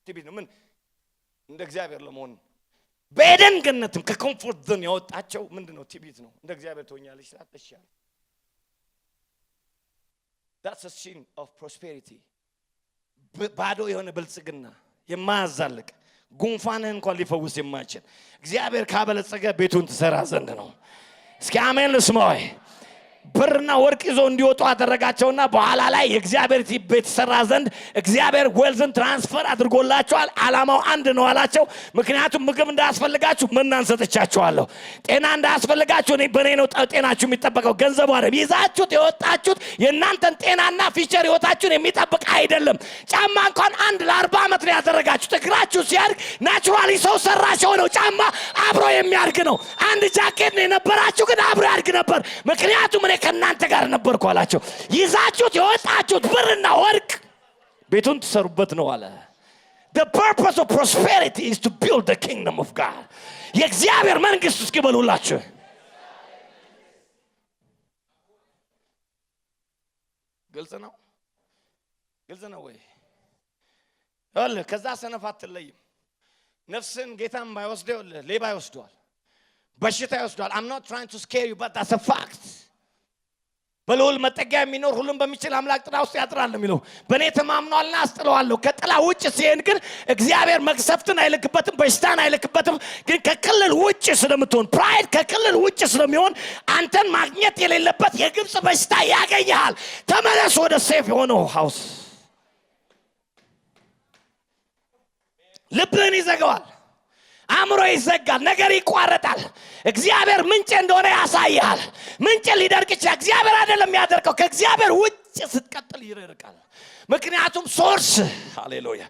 ትዕቢት ነው። ምን እንደ እግዚአብሔር ለመሆን በኤደን ገነትም ከኮምፎርት ዞን ያወጣቸው ምንድነው? ትዕቢት ነው። እንደ እግዚአብሔር ትሆኛለሽ ሳትሻል that's a sin of prosperity። ባዶ የሆነ ብልጽግና የማያዛልቅ ጉንፋንህን እንኳን ሊፈውስ የማይችል እግዚአብሔር ካበለጸገ ቤቱን ትሰራ ዘንድ ነው። እስኪ አሜን ልስማው። ብርና ወርቅ ይዞ እንዲወጡ አደረጋቸውና በኋላ ላይ የእግዚአብሔር ቤት ሰራ ዘንድ እግዚአብሔር ዌልዝን ትራንስፈር አድርጎላቸዋል። ዓላማው አንድ ነው አላቸው። ምክንያቱም ምግብ እንዳያስፈልጋችሁ መናን ሰጥቻችኋለሁ። ጤና እንዳያስፈልጋችሁ በእኔ ነው ጤናችሁ የሚጠበቀው፣ ገንዘቡ አይደለም። ይዛችሁት የወጣችሁት የእናንተን ጤናና ፊቸር ህይወታችሁን የሚጠብቅ አይደለም። ጫማ እንኳን አንድ ለ40 ዓመት ነው ያደረጋችሁት። እግራችሁ ሲያድግ ናቹራሊ ሰው ሰራሽ የሆነው ጫማ አብሮ የሚያድግ ነው። አንድ ጃኬት ነው የነበራችሁ ግን አብሮ ያድግ ነበር። ምክንያቱም እኔ ከእናንተ ጋር ነበርኩ አላቸው። ይዛችሁት የወጣችሁት ብርና ወርቅ ቤቱን ትሰሩበት ነው አለ። the purpose of prosperity is to build the kingdom of God። የእግዚአብሔር መንግስት እስኪበሉላችሁ ግልጽ ነው። ግልጽ ነው ወይ? አለ ከዛ ሰነፍ አትለይም። ነፍስን ጌታም ባይወስደው ሌባ ይወስደዋል፣ በሽታ ይወስደዋል። I'm not trying to scare you but that's a fact። በልዑል መጠጊያ የሚኖር ሁሉም በሚችል አምላክ ጥላ ውስጥ ያድራል የሚለው በእኔ ተማምኗልና አስጥለዋለሁ። ከጥላ ውጭ ሲሄድ ግን እግዚአብሔር መቅሰፍትን አይልክበትም፣ በሽታን አይልክበትም። ግን ከክልል ውጭ ስለምትሆን ፕራይድ ከክልል ውጭ ስለሚሆን አንተን ማግኘት የሌለበት የግብፅ በሽታ ያገኝሃል። ተመለስ ወደ ሴፍ የሆነው ሃውስ። ልብህን ይዘጋዋል፣ አእምሮ ይዘጋል፣ ነገር ይቋረጣል። እግዚአብሔር ምንጭ እንደሆነ ያሳያል። ምንጭ ሊደርቅ ይችላል፣ እግዚአብሔር አይደለም የሚያደርቀው። ከእግዚአብሔር ውጭ ስትቀጥል ይደርቃል። ምክንያቱም ሶርስ ሃሌሉያ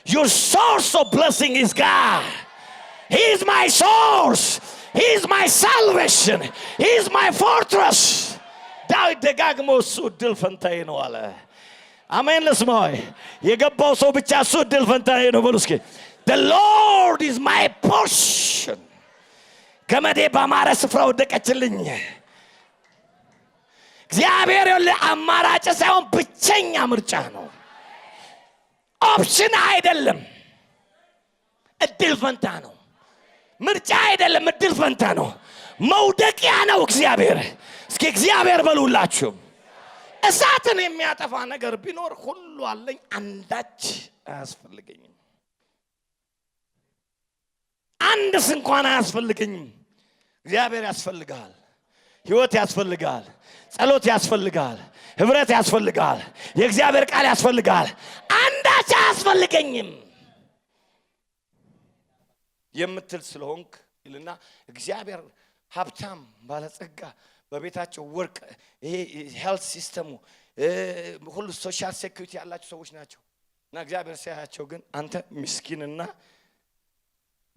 your source of blessing is God። He is my source, He is my salvation, He is my fortress። ዳዊት ደጋግሞ እሱ ድል ፈንታዬ ነው አለ። አሜን ልስማው። የገባው ሰው ብቻ እሱ ድል ፈንታዬ ነው በሉ እስኪ። the Lord is my portion። ገመዴ በአማረ ስፍራ ወደቀችልኝ። እግዚአብሔር አማራጭ ሳይሆን ብቸኛ ምርጫ ነው። ኦፕሽን አይደለም፣ እድል ፈንታ ነው። ምርጫ አይደለም፣ እድል ፈንታ ነው። መውደቂያ ነው እግዚአብሔር። እስኪ እግዚአብሔር በሉላችሁ። እሳትን የሚያጠፋ ነገር ቢኖር ሁሉ አለኝ፣ አንዳች አያስፈልገኝም። አንድስ እንኳን አያስፈልገኝም። እግዚአብሔር ያስፈልጋል፣ ህይወት ያስፈልጋል፣ ጸሎት ያስፈልጋል፣ ህብረት ያስፈልጋል፣ የእግዚአብሔር ቃል ያስፈልጋል። አንዳች አያስፈልገኝም የምትል ስለሆንክ ይልና እግዚአብሔር ሀብታም ባለጸጋ በቤታቸው ወርቅ ይሄ ሄልት ሲስተሙ ሁሉ ሶሻል ሴኩሪቲ ያላቸው ሰዎች ናቸው። እና እግዚአብሔር ሲያያቸው ግን አንተ ምስኪንና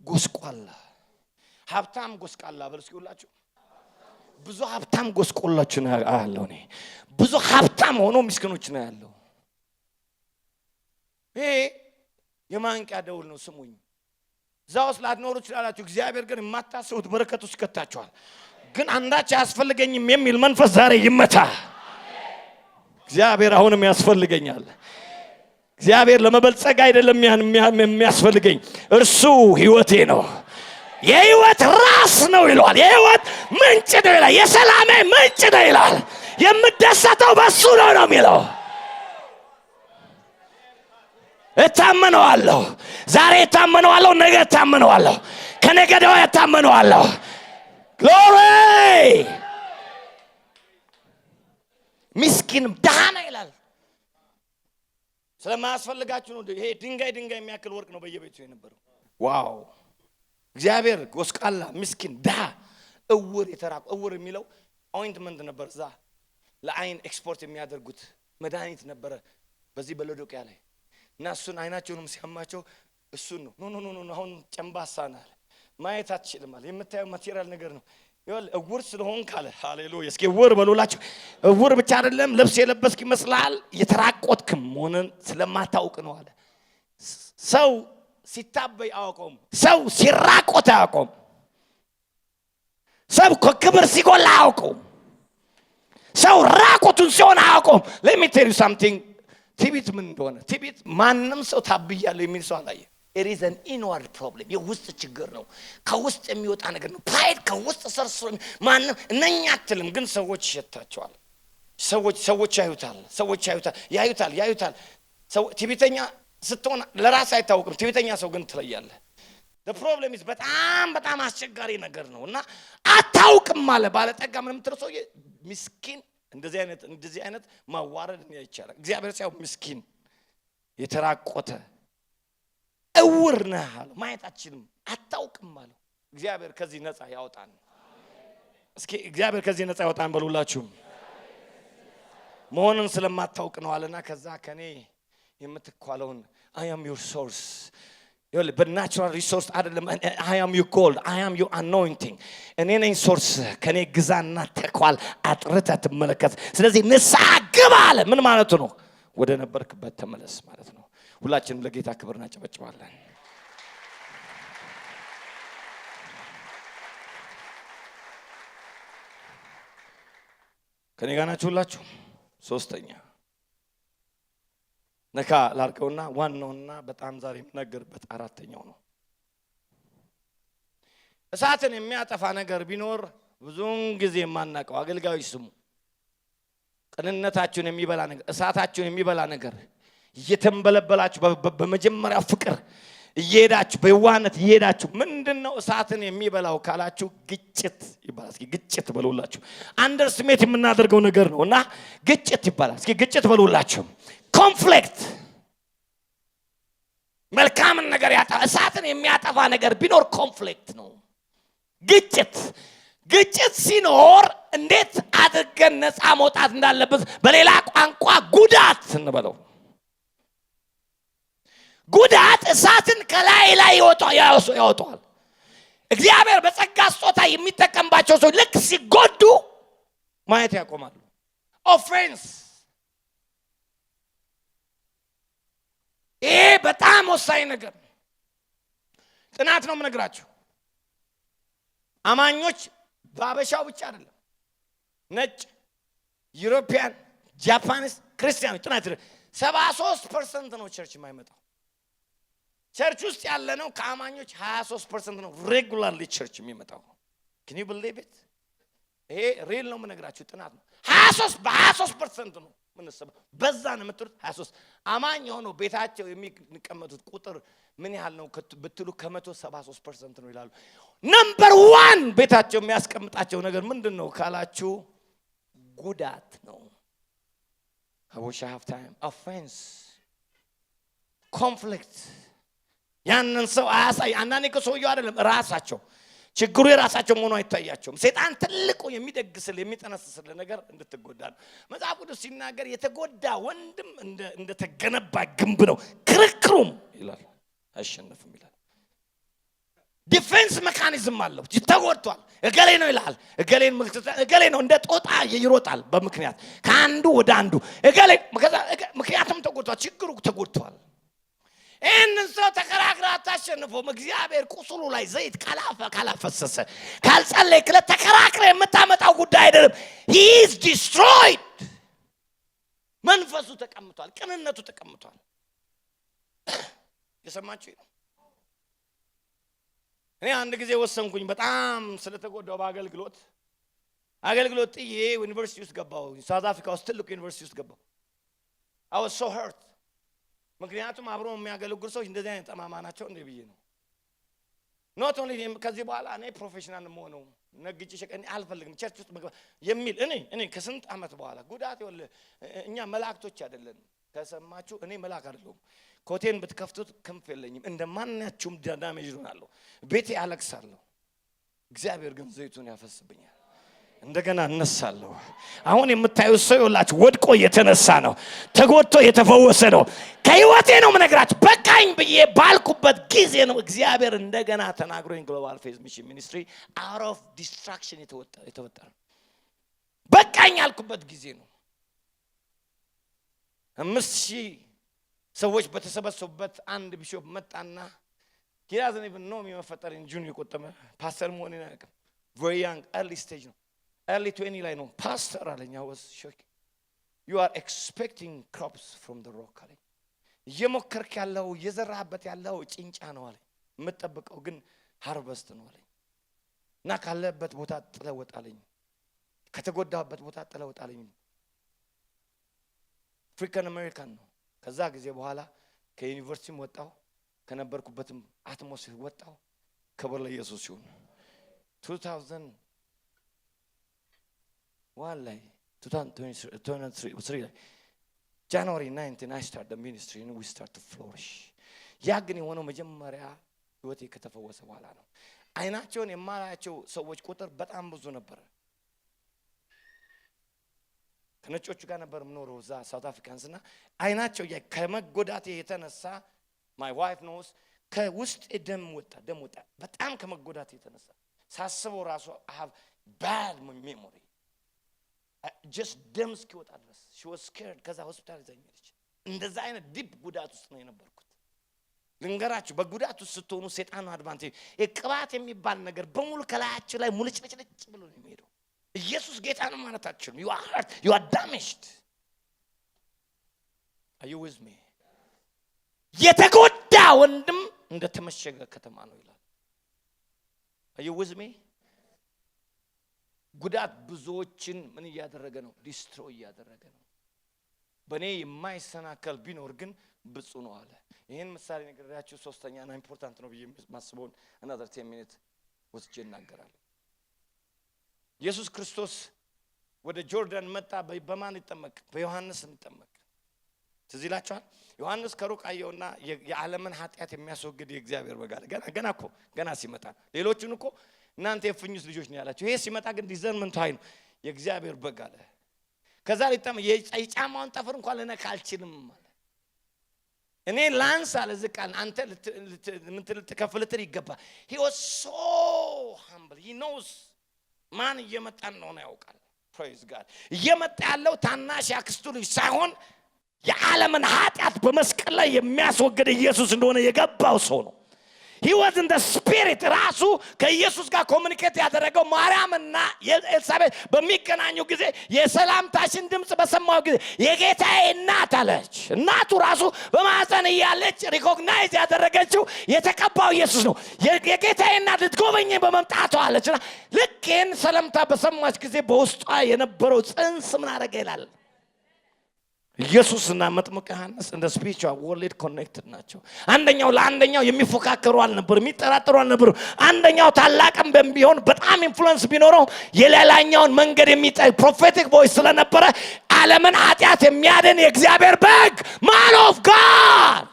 ጎስቋላ። ሀብታም ጎስቋላ በልስኪውላችሁ። ብዙ ሀብታም ጎስቋላች ነው ያለው። እኔ ብዙ ሀብታም ሆኖ ምስኪኖች ነው ያለው። ይሄ የማንቂያ ደውል ነው። ስሙኝ። ዛውስ ላትኖሩ ይችላልላችሁ። እግዚአብሔር ግን የማታስቡት በረከት ውስጥ ከተታችኋል። ግን አንዳች ያስፈልገኝም የሚል መንፈስ ዛሬ ይመታ። እግዚአብሔር አሁንም ያስፈልገኛል። እግዚአብሔር ለመበልጸግ አይደለም የሚያስፈልገኝ፣ እርሱ ህይወቴ ነው፣ የህይወት ራስ ነው ይላል። የህይወት ምንጭ ነው ይላል። የሰላሜ ምንጭ ነው ይላል። የምደሰተው በሱ ነው የሚለው። እታመነዋለሁ። ዛሬ እታመነዋለሁ፣ ነገ እታመነዋለሁ፣ ከነገ ወዲያ እታመነዋለሁ። ግሎሪ ምስኪን ደሃና ይላል። ስለማያስፈልጋችሁ ነው። ይሄ ድንጋይ የሚያክል ወርቅ ነው በየቤቱ የነበረው። ዋው! እግዚአብሔር ጎስቋላ፣ ምስኪን፣ ደሃ፣ እውር፣ የተራቆ እውር የሚለው ኦይንትመንት ነበር። እዛ ለአይን ኤክስፖርት የሚያደርጉት መድኃኒት ነበረ በዚህ በሎዶቅያ ላይ እና እሱን አይናቸውንም ሲያማቸው እሱን ነው ኖ አሁን ጨምባሳ ናል ማየት አትችልም አለ። የምታየው ማቴሪያል ነገር ነው። ይኸውልህ እውር ስለሆንክ አለ። ሃሌሉያ! እስኪ እውር በሉላችሁ። እውር ብቻ አይደለም ልብስ የለበስክ ይመስልሃል፣ የተራቆትክም መሆንን ስለማታውቅ ነው አለ። ሰው ሲታበይ አያውቀውም። ሰው ሲራቆት አያውቀውም። ሰው ከክብር ሲጎላ አያውቀውም። ሰው ራቆቱን ሲሆን አያውቀውም። let me tell you something። ትዕቢት ምን እንደሆነ ትዕቢት ማንም ሰው ታብያለሁ የሚል ሰው አላየም። it is an inward problem። የውስጥ ችግር ነው። ከውስጥ የሚወጣ ነገር ነው። ፕራይድ ከውስጥ ሰርሶ ማንም እነኛ አትልም፣ ግን ሰዎች ይሸታቸዋል። ሰዎች ያዩታል። ሰው ትዕቢተኛ ስትሆን ለራስ አይታወቅም። ትዕቢተኛ ሰው ግን ትለያለህ። the problem is በጣም አስቸጋሪ ነገር ነው እና አታውቅም ማለት ባለጠጋ ምንም ትርሶ ምስኪን እንደዚህ አይነት ማዋረድ ይቻላል። እግዚአብሔር ሲያው ምስኪን የተራቆተ እውር ነህ አለው። ማየት አትችልም፣ አታውቅም አለው። እግዚአብሔር ከዚህ ነፃ ያወጣን። እስኪ እግዚአብሔር ከዚህ ነፃ ያወጣን በሉላችሁ። መሆንን ስለማታውቅ ነው አለና ከዛ ከኔ የምትኳለውን I am your source። but natural resource አይደለም። I am your gold, I am your anointing። እኔ ነኝ ሶርስ። ከኔ ግዛና ተኳል አጥርተህ ትመለከት። ስለዚህ ንስሐ ግባ አለ። ምን ማለቱ ነው? ወደ ነበርክበት ተመለስ ማለት ነው። ሁላችንም ለጌታ ክብር እናጨበጭባለን። ከኔ ጋር ናችሁ ሁላችሁ? ሶስተኛ ነካ ላርቀውና ዋናውና በጣም ዛሬ የምናገርበት አራተኛው ነው። እሳትን የሚያጠፋ ነገር ቢኖር ብዙውን ጊዜ የማናውቀው አገልጋዮች ስሙ፣ ቅንነታችሁን የሚበላ ነገር፣ እሳታችሁን የሚበላ ነገር እየተንበለበላችሁ በመጀመሪያ ፍቅር እየሄዳችሁ በየዋህነት እየሄዳችሁ ምንድነው እሳትን የሚበላው ካላችሁ ግጭት ይባላል። እስኪ ግጭት በሉላችሁ። አንደርስሜት የምናደርገው ነገር ነውና ግጭት ይባላል። እስኪ ግጭት በሉላችሁ። ኮንፍሊክት መልካምን ነገር ያጠፋ እሳትን የሚያጠፋ ነገር ቢኖር ኮንፍሊክት ነው። ግጭት ሲኖር እንዴት አድርገን ነፃ መውጣት እንዳለበት በሌላ ቋንቋ ጉዳት እንበለው። ጉዳት እሳትን ከላይ ያወጣዋል። እግዚአብሔር በጸጋ ስጦታ የሚጠቀምባቸው ሰው ልክ ሲጎዱ ማየት ያቆማሉ። ኦፌንስ ይሄ በጣም ወሳኝ ነገር ነው። ጥናት ነው የምነግራችሁ። አማኞች ባበሻው ብቻ አይደለም፣ ነጭ፣ ዩሮፒያን፣ ጃፓኒስ፣ ክርስቲያኖች ጥናት 73% ነው ቸርች የማይመጣው። ቸርች ውስጥ ያለ ነው ከአማኞች 23% ነው ሬጉላርሊ ቸርች የሚመጣው። can you believe it? ይሄ ሪል ነው የምነግራችሁ፣ ጥናት ነው። 23% ነው ምንሰበው። በዛ ነው የምትሉት 23 አማኝ ሆኖ ቤታቸው የሚቀመጡት ቁጥር ምን ያህል ነው ብትሉ ከ173% ነው ይላሉ። ነምበር 1 ቤታቸው የሚያስቀምጣቸው ነገር ምንድነው ካላችሁ ጉዳት ነው። I wish I have time. Offense, conflict። ያንን ሰው አያሳይ። አንዳንዴ ከሰውየው አይደለም ራሳቸው ችግሩ የራሳቸው መሆኑ አይታያቸውም። ሰይጣን ትልቁ የሚደግስል የሚጠነስስል ነገር እንድትጎዳ ነው። መጽሐፍ ቅዱስ ሲናገር የተጎዳ ወንድም እንደተገነባ ግንብ ነው፣ ክርክሩም ይላል አይሸነፍም ይላል። ዲፌንስ ሜካኒዝም አለው። ተጎድቷል፣ እገሌ ነው ይላል። እገሌ ነው እንደ ጦጣ ይሮጣል በምክንያት ከአንዱ ወደ አንዱ እገሌ ምክንያቱም ተጎድቷል፣ ችግሩ ተጎድቷል። ይህንን ሰው ተከራክራ አታሸንፈውም። እግዚአብሔር ቁስሉ ላይ ዘይት ካላፈሰሰ ካልጸለይ ተከራክረ የምታመጣው ጉዳይ አይደለም። he is destroyed። መንፈሱ ተቀምጧል፣ ቅንነቱ ተቀምጧል። የሰማችሁ ነው። እኔ አንድ ጊዜ ወሰንኩኝ በጣም ስለተጎዳው በአገልግሎት ጥዬ ዩኒቨርሲቲ ውስጥ ገባሁ። ሳውዝ አፍሪካ ውስጥ ትልቁ ዩኒቨርሲቲ ውስጥ ገባሁ። I was so hurt ምክንያቱም አብሮ የሚያገለግሉ ሰዎች እንደዚህ አይነት ጠማማ ናቸው እንደ ብዬ ነው። not only ከዚህ በኋላ እኔ ፕሮፌሽናል መሆኑ ነግጬ ሸቀኝ አልፈልግም ቸርች ውስጥ መግባት የሚል እኔ ከስንት ዓመት በኋላ ጉዳት ይወል እኛ መላእክቶች አይደለን። ከሰማችሁ እኔ መልአክ አይደለሁም። ኮቴን ብትከፍቱት ክንፍ የለኝም። እንደማናችሁም ዳሜጅ ሆናለሁ። ቤቴ አለቅሳለሁ። እግዚአብሔር ግን ዘይቱን ያፈስብኛል። እንደገና እነሳለሁ። አሁን የምታዩት ሰው ይላችሁ ወድቆ የተነሳ ነው። ተጎድቶ የተፈወሰ ነው። ከህይወቴ ነው የምነግራችሁ። በቃኝ ብዬ ባልኩበት ጊዜ ነው እግዚአብሔር እንደገና ተናግሮኝ ግሎባል ፌዝ ሚሽን ሚኒስትሪ out of distraction የተወጣ በቃኝ ያልኩበት ጊዜ ነው። 5000 ሰዎች በተሰበሰቡበት አንድ ቢሾፕ መጣና he doesn't even know me መፈጠርን ጁን የቆጠመ ፓስተር መሆኔን አያውቅም። very young early stage ነው early 20 ላይ ነው ፓስተር አለኝ። I was shocked. You are expecting crops from the rock አለኝ። እየሞከርክ ያለው እየዘራህበት ያለው ጭንጫ ነው አለኝ። የምትጠብቀው ግን ሃርቨስት ነው አለኝ። እና ካለበት ቦታ ጥለውጥ አለኝ። ከተጎዳበት ቦታ ጥለውጥ አለኝ። አፍሪካን አሜሪካን ነው። ከዛ ጊዜ በኋላ ከዩኒቨርሲቲም ወጣው ከነበርኩበትም አትሞስፌር ወጣው። ክብር ለኢየሱስ ይሁን። 2023 January 19 I start the ministry and we start to flourish. ያ ግን የሆነው መጀመሪያ ህይወቴ ከተፈወሰ በኋላ ነው። አይናቸውን የማላያቸው ሰዎች ቁጥር በጣም ብዙ ነበር። ከነጮቹ ጋር ነበር የምኖረው እዛ ሳውት አፍሪካንስና አይናቸው ከመጎዳቴ የተነሳ my wife knows ከውስጥ ደም ወጣ በጣም ከመጎዳቴ የተነሳ ሳስበው ራሱ I have bad memory. just ደም እስኪወጣ ድረስ she was scared ከዛ ሆስፒታል ይዘኛለች። እንደዛ አይነት ዲፕ ጉዳት ውስጥ ነው የነበርኩት። ልንገራችሁ በጉዳት ውስጥ ስትሆኑ ሰይጣን አድቫንቴጅ የቅባት የሚባል ነገር በሙሉ ከላያችሁ ላይ ሙልጭልጭ ብሎ ነው የሚሄደው። ኢየሱስ ጌታ ነው ማለት አትችሉም። you are damaged. are you with me? የተጎዳ ወንድም እንደ ተመሸገ ከተማ ነው ይላል። are you with me? ጉዳት ብዙዎችን ምን ያደረገ ነው? ዲስትሮይ ያደረገ ነው። በኔ የማይሰናከል ቢኖር ግን ብፁ ነው አለ። ይሄን ምሳሌ ነገራችሁ ሶስተኛና ኢምፖርታንት ነው ብዬ ማስበውን another 10 minutes ወስጄ እናገራለሁ። ኢየሱስ ክርስቶስ ወደ ጆርዳን መጣ። በማን ይጠመቅ? በዮሐንስ ይጠመቅ። ትዝ ይላችኋል። ዮሐንስ ከሩቅ አየውና የዓለምን ኃጢአት የሚያስወግድ የእግዚአብሔር በግ አለ። ገና ሲመጣ ሌሎቹን እኮ እናንተ የፍኙስ ልጆች ነው ያላችሁ። ይሄ ሲመጣ ግን ዲዘርመንት ኃይል የእግዚአብሔር በግ አለ። ከዛ ሊጠመቅ የጫማውን ጠፍር እንኳን ልነካ አልችልም አለ። እኔ ላንስ አለ ዝቃል አንተ ልትከፍልትር ይገባ። he was so humble. he knows ማን እየመጣ ነው ያውቃል። praise God. እየመጣ ያለው ታናሽ ያክስቱ ልጅ ሳይሆን የዓለምን ኃጢአት በመስቀል ላይ የሚያስወግድ ኢየሱስ እንደሆነ የገባው ሰው ነው። he was in the spirit. ራሱ ከኢየሱስ ጋር ኮሙኒኬት ያደረገው ማርያምና ኤልሳቤጥ በሚገናኙ ጊዜ የሰላምታሽን ድምጽ በሰማው ጊዜ የጌታዬ እናት አለች። እናቱ ራሱ በማህፀን እያለች ሪኮግናይዝ ያደረገችው የተቀባው ኢየሱስ ነው። የጌታዬ እናት ልትጎበኘኝ በመምጣቷ አለችና ልክን ሰላምታ በሰማች ጊዜ በውስጧ የነበረው ጽንስ ምን አደረገ ይላል። ኢየሱስና መጥምቁ ዮሐንስ እንደ ስፒሪቹዋል ወርልድ ኮኔክትድ ናቸው። አንደኛው ለአንደኛው የሚፎካከሩ አልነበሩ፣ የሚጠራጠሩ አልነበሩ። አንደኛው ታላቅም ቢሆን በጣም ኢንፍሉዌንስ ቢኖረው የሌላኛውን መንገድ የሚጠይ ፕሮፌቲክ ቮይስ ስለነበረ ዓለምን ኃጢአት የሚያድን የእግዚአብሔር በግ ማን ኦፍ ጋድ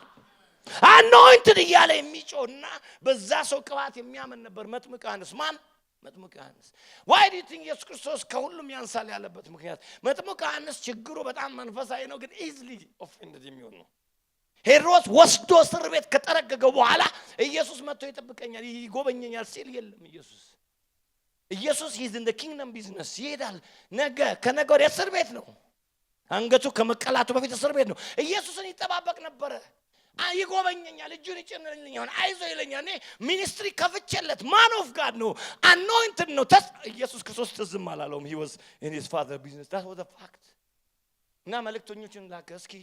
አኖይንትድ እያለ የሚጮህና በዛ ሰው ቅባት የሚያምን ነበር መጥምቁ ዮሐንስ። ማን? መጥምቁ ዮሐንስ። why do you think ኢየሱስ ክርስቶስ ከሁሉም ያንሳል ያለበት ምክንያት? መጥምቁ ዮሐንስ ችግሩ በጣም መንፈሳዊ ነው፣ ግን easily offended የሚሆን ነው። ሄሮድስ ወስዶ እስር ቤት ከጠረገገው በኋላ ኢየሱስ መጥቶ ይጠብቀኛል ይጎበኘኛል ሲል የለም። ኢየሱስ he's in the kingdom business ይሄዳል። ከነገ ወዲያ እስር ቤት ነው። አንገቱ ከመቀላቱ በፊት እስር ቤት ነው። ኢየሱስን ይጠባበቅ ነበር። ይጎበኘኛል፣ እጁን ይጭንልኛል፣ አይዞ ይለኛል። ሚኒስትሪ ከፍቼለት ማን ኦፍ ጋድ ነው፣ አኖይንትድ ነው። ኢየሱስ ክርስቶስ ትዝም አላለውም። he was in his father business. that was a fact. እና መልእክተኞችን ላከ። እስኪ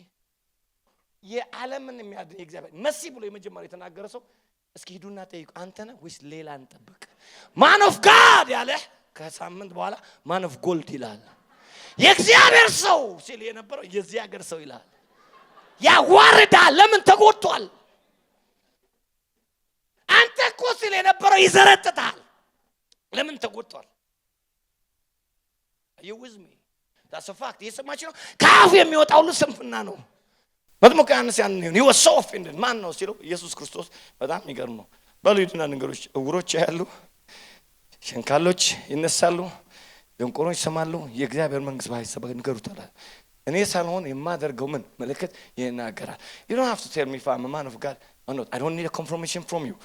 የዓለምን የሚያድን እግዚአብሔር መሲህ ብሎ የመጀመሪያ የተናገረ ሰው እስኪ ሂዱና ጠይቁ አንተ ነህ ወይስ ሌላ እንጠብቅ? ማን ኦፍ ጋድ ያለ ከሳምንት በኋላ ማን ኦፍ ጎልድ ይላል። የእግዚአብሔር ሰው ሲል የነበረው የዚህ ሀገር ሰው ይላል። ያዋርዳል። ለምን ተጎድቷል? አንተ እኮ ሲል የነበረው ይዘረጥታል። ለምን ተጎድቷል? አይውዝሚ that's a fact። የሰማችሁ ነው። ከአፉ የሚወጣው ሁሉ ስንፍና ነው። መጥምቁ ዮሐንስ ያንን he was so offended። ማን ነው ሲለው ኢየሱስ ክርስቶስ። በጣም ይገርም ነው። በሉ ሂዱና ንገሩት፣ እውሮች ያያሉ፣ ሸንካሎች ይነሳሉ፣ ደንቆሮች ይሰማሉ፣ የእግዚአብሔር መንግስት ባይሰበክ ንገሩት አለ። እኔ ሳልሆን የማደርገው ምን ምልክት ይናገራል። you don't have to tell me if I'm a man of God or not. I don't need a confirmation from you።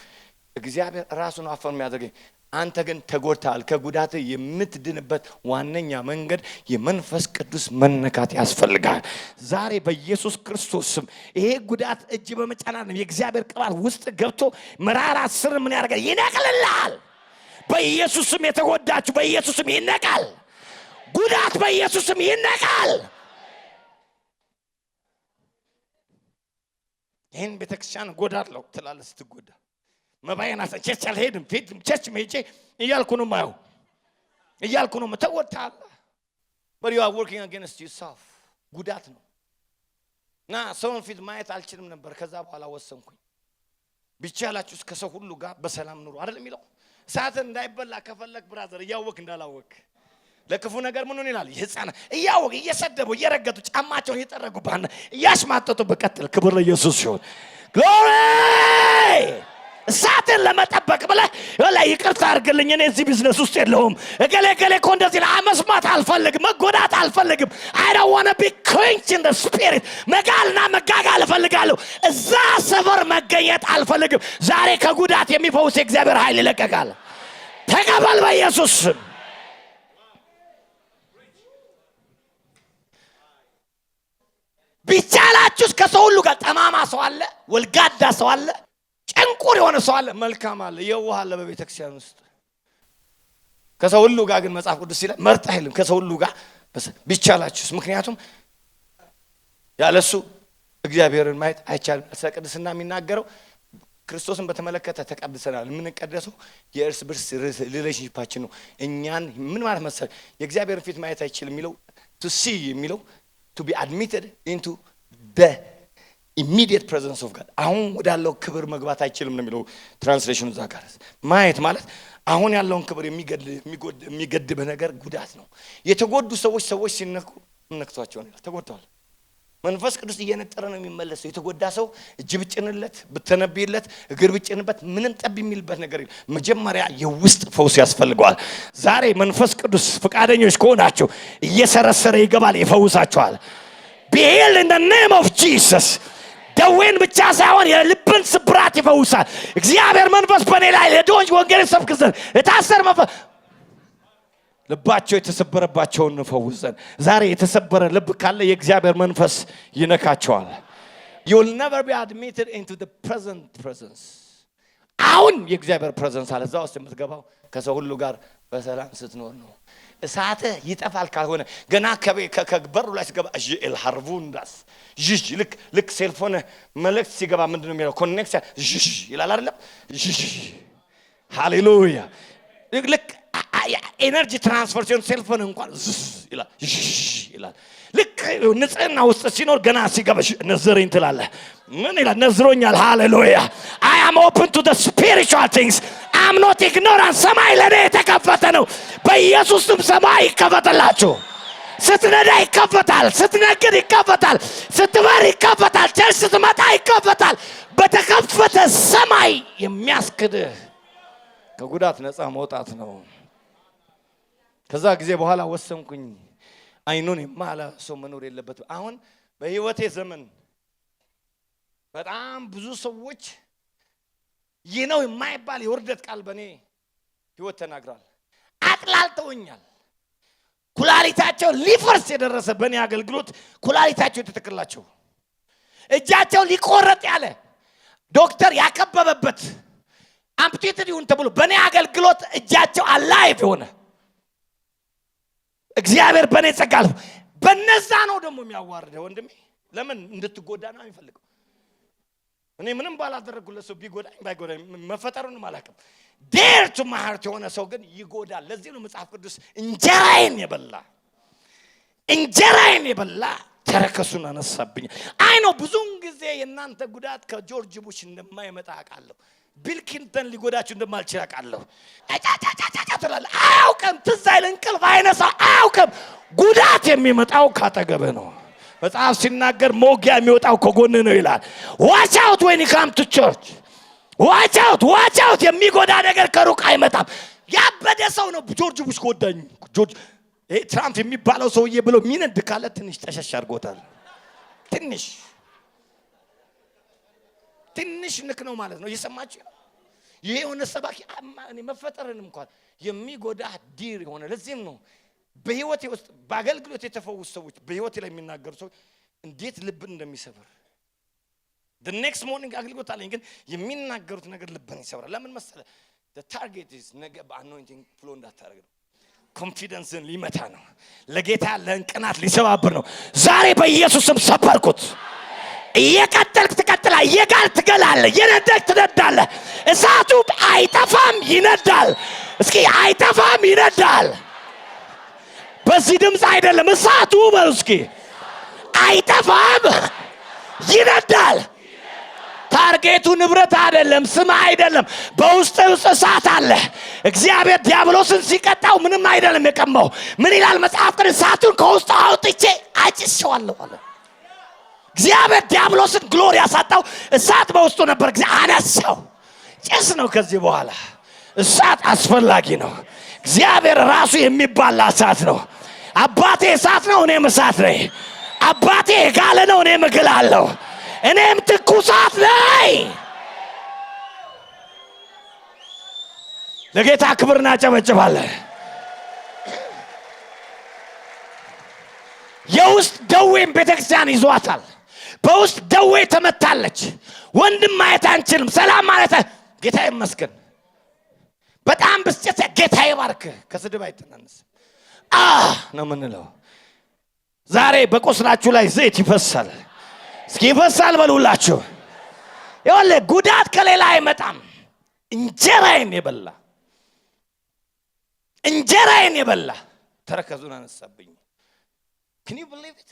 እግዚአብሔር ራሱን አፈርም ያደርገኝ። አንተ ግን ተጎድተሃል። ከጉዳት የምትድንበት ዋነኛ መንገድ የመንፈስ ቅዱስ መነካት ያስፈልጋል። ዛሬ በኢየሱስ ክርስቶስ ስም ይሄ ጉዳት እጅ በመጫናት ነው የእግዚአብሔር ቅባት ውስጥ ገብቶ መራራ ስር ምን ያደርጋል? ይነቅልልሃል። በኢየሱስ ስም የተጎዳችሁ በኢየሱስ ስም ይነቃል። ጉዳት በኢየሱስ ስም ይነቃል። ይሄን ቤተክርስቲያን ጎዳለሁ ትላለህ ስትጎዳ። መባየና ቸርች አልሄድም ፊትም ቸርች መሄጄ እያልኩ ነው ማየው እያልኩ ነው ተጎድተሃል። but you are working against yourself። ጉዳት ነው እና ሰውን ፊት ማየት አልችልም ነበር። ከዛ በኋላ ወሰንኩኝ ቢቻላችሁ እስከ ሰው ሁሉ ጋር በሰላም ኑሩ አይደል የሚለው። ሰዓት እንዳይበላ ከፈለክ ብራዘር እያወቅ እንዳላወቅ ለክፉ ነገር ምን ይላል? ይህፃና እያወቅ እየሰደቡ እየረገጡ ጫማቸውን እየጠረጉ ባና እያስማጠጡ በቀጥል ክብር ለኢየሱስ ይሁን። ግሎሪ እሳትን ለመጠበቅ ብለህ ወላሂ ይቅርታ አድርግልኝ እኔ እዚህ ቢዝነስ ውስጥ የለሁም እገሌ እኮ እንደዚህ መስማት አልፈልግም፣ መጎዳት አልፈልግም። I don't want to be quenched in the spirit። መጋልና መጋጋል እፈልጋለሁ። እዛ ሰፈር መገኘት አልፈልግም። ዛሬ ከጉዳት የሚፈውስ የእግዚአብሔር ኃይል ይለቀቃል። ተቀበል በኢየሱስ ስም። ቢቻላችሁ ከሰው ሁሉ ጋር ጠማማ ሰው አለ፣ ወልጋዳ ሰው አለ፣ ጭንቁር የሆነ ሰው አለ፣ መልካም አለ፣ የዋህ አለ በቤተክርስቲያን ውስጥ። ከሰው ሁሉ ጋር ግን መጽሐፍ ቅዱስ ሲል መርጥ አይልም። ከሰው ሁሉ ጋር ቢቻላችሁ፣ ምክንያቱም ያለሱ እግዚአብሔርን ማየት አይቻልም። ስለ ቅድስና የሚናገረው ክርስቶስን በተመለከተ ተቀድሰናል። የምንቀደሰው የእርስ በርስ ሪሌሽንሺፓችን ነው። እኛን ምን ማለት መሰል የእግዚአብሔርን ፊት ማየት አይችልም የሚለው to see የሚለው to be admitted into the immediate presence of God። አሁን ወዳለው ክብር መግባት አይችልም ነው የሚለው ትራንስሌሽኑ። እዛ ጋር ማየት ማለት አሁን ያለውን ክብር የሚገድብ ነገር ጉዳት ነው። የተጎዱ ሰዎች ሲነኩ ነክቷቸው ነው ተጎድተዋል። መንፈስ ቅዱስ እየነጠረ ነው የሚመለሰው። የተጎዳ ሰው እጅ ብጭንለት ብትነብይለት እግር ብጭንበት ምንም ጠብ የሚልበት ነገር የለም። መጀመሪያ የውስጥ ፈውስ ያስፈልገዋል። ዛሬ መንፈስ ቅዱስ ፈቃደኞች ከሆናችሁ እየሰረሰረ ይገባል፣ ይፈውሳችኋል። be healed in the name of Jesus። ደዌን ብቻ ሳይሆን የልብን ስብራት ይፈውሳል። እግዚአብሔር መንፈስ በእኔ ላይ ለድሆች ወንጌልን ሰብክ ዘንድ የታሰረ መንፈስ ልባቸው የተሰበረባቸውን ፈውሰን። ዛሬ የተሰበረ ልብ ካለ የእግዚአብሔር መንፈስ ይነካቸዋል። you will never be admitted into the presence። አሁን የእግዚአብሔር ፕሬዘንስ አለ። እዛ ውስጥ የምትገባው ከሰው ሁሉ ጋር በሰላም ስትኖር ነው። እሳት ይጠፋል ካልሆነ ገና ከበሩ ላይ ሲገባ እል harvundas ልክ ሴልፎን መልእክት ሲገባ ምንድነው የሚለው? ኮኔክሽን ይላል አይደለም? ሃሌሉያ። ልክ ኤነርጂ ትራንስፈር ሲሆን ሴልፎን እንኳን ይላል። ልክ ንጽህና ውስጥ ሲኖር ገና ሲገባ ነዝረኝ ትላለህ። ምን ይላል? ነዝሮኛል። ሃሌሉያ። I am open to the spiritual things። I'm not ignorant። ሰማይ ለኔ የተከፈተ ነው። በኢየሱስም ሰማይ ይከፈተላችሁ። ስትነዳ ይከፈታል፣ ስትነግድ ይከፈታል፣ ስትበር ይከፈታል፣ ቸርች ስትመጣ ይከፈታል። በተከፈተ ሰማይ የሚያስክድህ ከጉዳት ነፃ መውጣት ነው። ከዛ ጊዜ በኋላ ወሰንኩኝ አይኑን የማላ ሰው መኖር የለበትም። አሁን በህይወቴ ዘመን በጣም ብዙ ሰዎች ይህ ነው የማይባል የውርደት ቃል በኔ ህይወት ተናግረዋል። አጥላልተውኛል። ኩላሊታቸው ሊፈርስ የደረሰ በኔ አገልግሎት ኩላሊታቸው የተተከላቸው እጃቸው ሊቆረጥ ያለ ዶክተር ያከበበበት አምፑቴትድ ይሁን ተብሎ በኔ አገልግሎት እጃቸው አላይፍ ሆነ። እግዚአብሔር በኔ ጸጋል በነዛ ነው ደግሞ የሚያዋርደው ወንድሜ። ለምን እንድትጎዳ ነው የሚፈልገው። እኔ ምንም ባላደረኩለት ሰው ቢጎዳኝ ባይጎዳኝ መፈጠሩንም አላውቅም። ዴር ቱ ማይ ሃርት የሆነ ሰው ግን ይጎዳል። ለዚህ ነው መጽሐፍ ቅዱስ እንጀራዬን የበላ ተረከሱን አነሳብኝ። አይ ነው ብዙውን ጊዜ የእናንተ ጉዳት ከጆርጅ ቡሽ እንደማይመጣ አውቃለሁ። ቢል ክሊንተን ሊጎዳችሁ እንደማልችል አውቃለሁ። ተላለ አያውቅም። ትዝ አይል እንቅልፍ አይነሳ አያውቅም። ጉዳት የሚመጣው ካጠገበ ነው። መጽሐፍ ሲናገር ሞጊያ የሚወጣው ከጎን ነው ይላል። watch out when you come to church. watch out የሚጎዳ ነገር ከሩቅ አይመጣም። ያበደ ሰው ነው ጆርጅ ቡሽ ጎዳኝ ጆርጅ ትራምፕ የሚባለው ሰውዬ ብሎ ሚነድ ካለ ትንሽ ተሸሽ አድርጎታል። ትንሽ ንክ ነው ማለት ነው። እየሰማችሁ ይሄ የሆነ ሰባኪ እኔ መፈጠርን እንኳን የሚጎዳ ዲር የሆነ ለዚህም ነው በህይወቴ ውስጥ በአገልግሎት የተፈወሱ ሰዎች በህይወቴ ላይ የሚናገሩ ሰው እንዴት ልብን እንደሚሰብር the next morning አገልግሎት አለኝ ግን የሚናገሩት ነገር ልብን ይሰብራል። ለምን መሰለህ? the target is ነገ በአኖይንቲንግ ፍሎ እንዳታረግ ነው። ኮንፊደንስን ሊመታ ነው። ለጌታ ለእንቅናት ሊሰባብር ነው። ዛሬ በኢየሱስ ስም ሰበርኩት። እየቀጠልክ ትቀጥላለህ፣ እየጋል ትገላለህ፣ እየነደድክ ትነዳለህ። እሳቱ አይጠፋም ይነዳል። እስኪ አይጠፋም ይነዳል። በዚህ ድምፅ አይደለም እሳቱ በሉ እስኪ አይጠፋም ይነዳል። ታርጌቱ ንብረት አይደለም፣ ስም አይደለም፣ በውስጥ እሳት አለ። እግዚአብሔር ዲያብሎስን ሲቀጣው ምንም አይደለም የቀማው። ምን ይላል መጽሐፍ ቅዱስ? እሳቱን ከውስጥ አውጥቼ አጭሼዋለሁ አለ። እግዚአብሔር ዲያብሎስን ግሎሪ ያሳጣው እሳት በውስጡ ነበር። እግዚአብሔር አነሳው። ጭስ ነው። ከዚህ በኋላ እሳት አስፈላጊ ነው። እግዚአብሔር ራሱ የሚባላ እሳት ነው። አባቴ እሳት ነው፣ እኔም እሳት ነኝ። አባቴ ጋለ ነው፣ እኔም እግላለሁ። እኔም ትኩሳት ነኝ። ለጌታ ክብር እናጨበጭባለን። የውስጥ ደዌም ቤተክርስቲያን ይዟታል። በውስጥ ደዌ ተመታለች። ወንድም ማየት አንችልም። ሰላም ማለት ጌታ ይመስገን። በጣም ብስጭት ጌታ ይባርክ። ከስድብ አይተናነስም ነው ምንለው። ዛሬ በቆስላችሁ ላይ ዘይት ይፈሳል። እስኪ ይፈሳል በሉላችሁ። ይኸውልህ ጉዳት ከሌላ አይመጣም። እንጀራዬን የበላ ተረከዙን አነሳብኝ። can you believe it?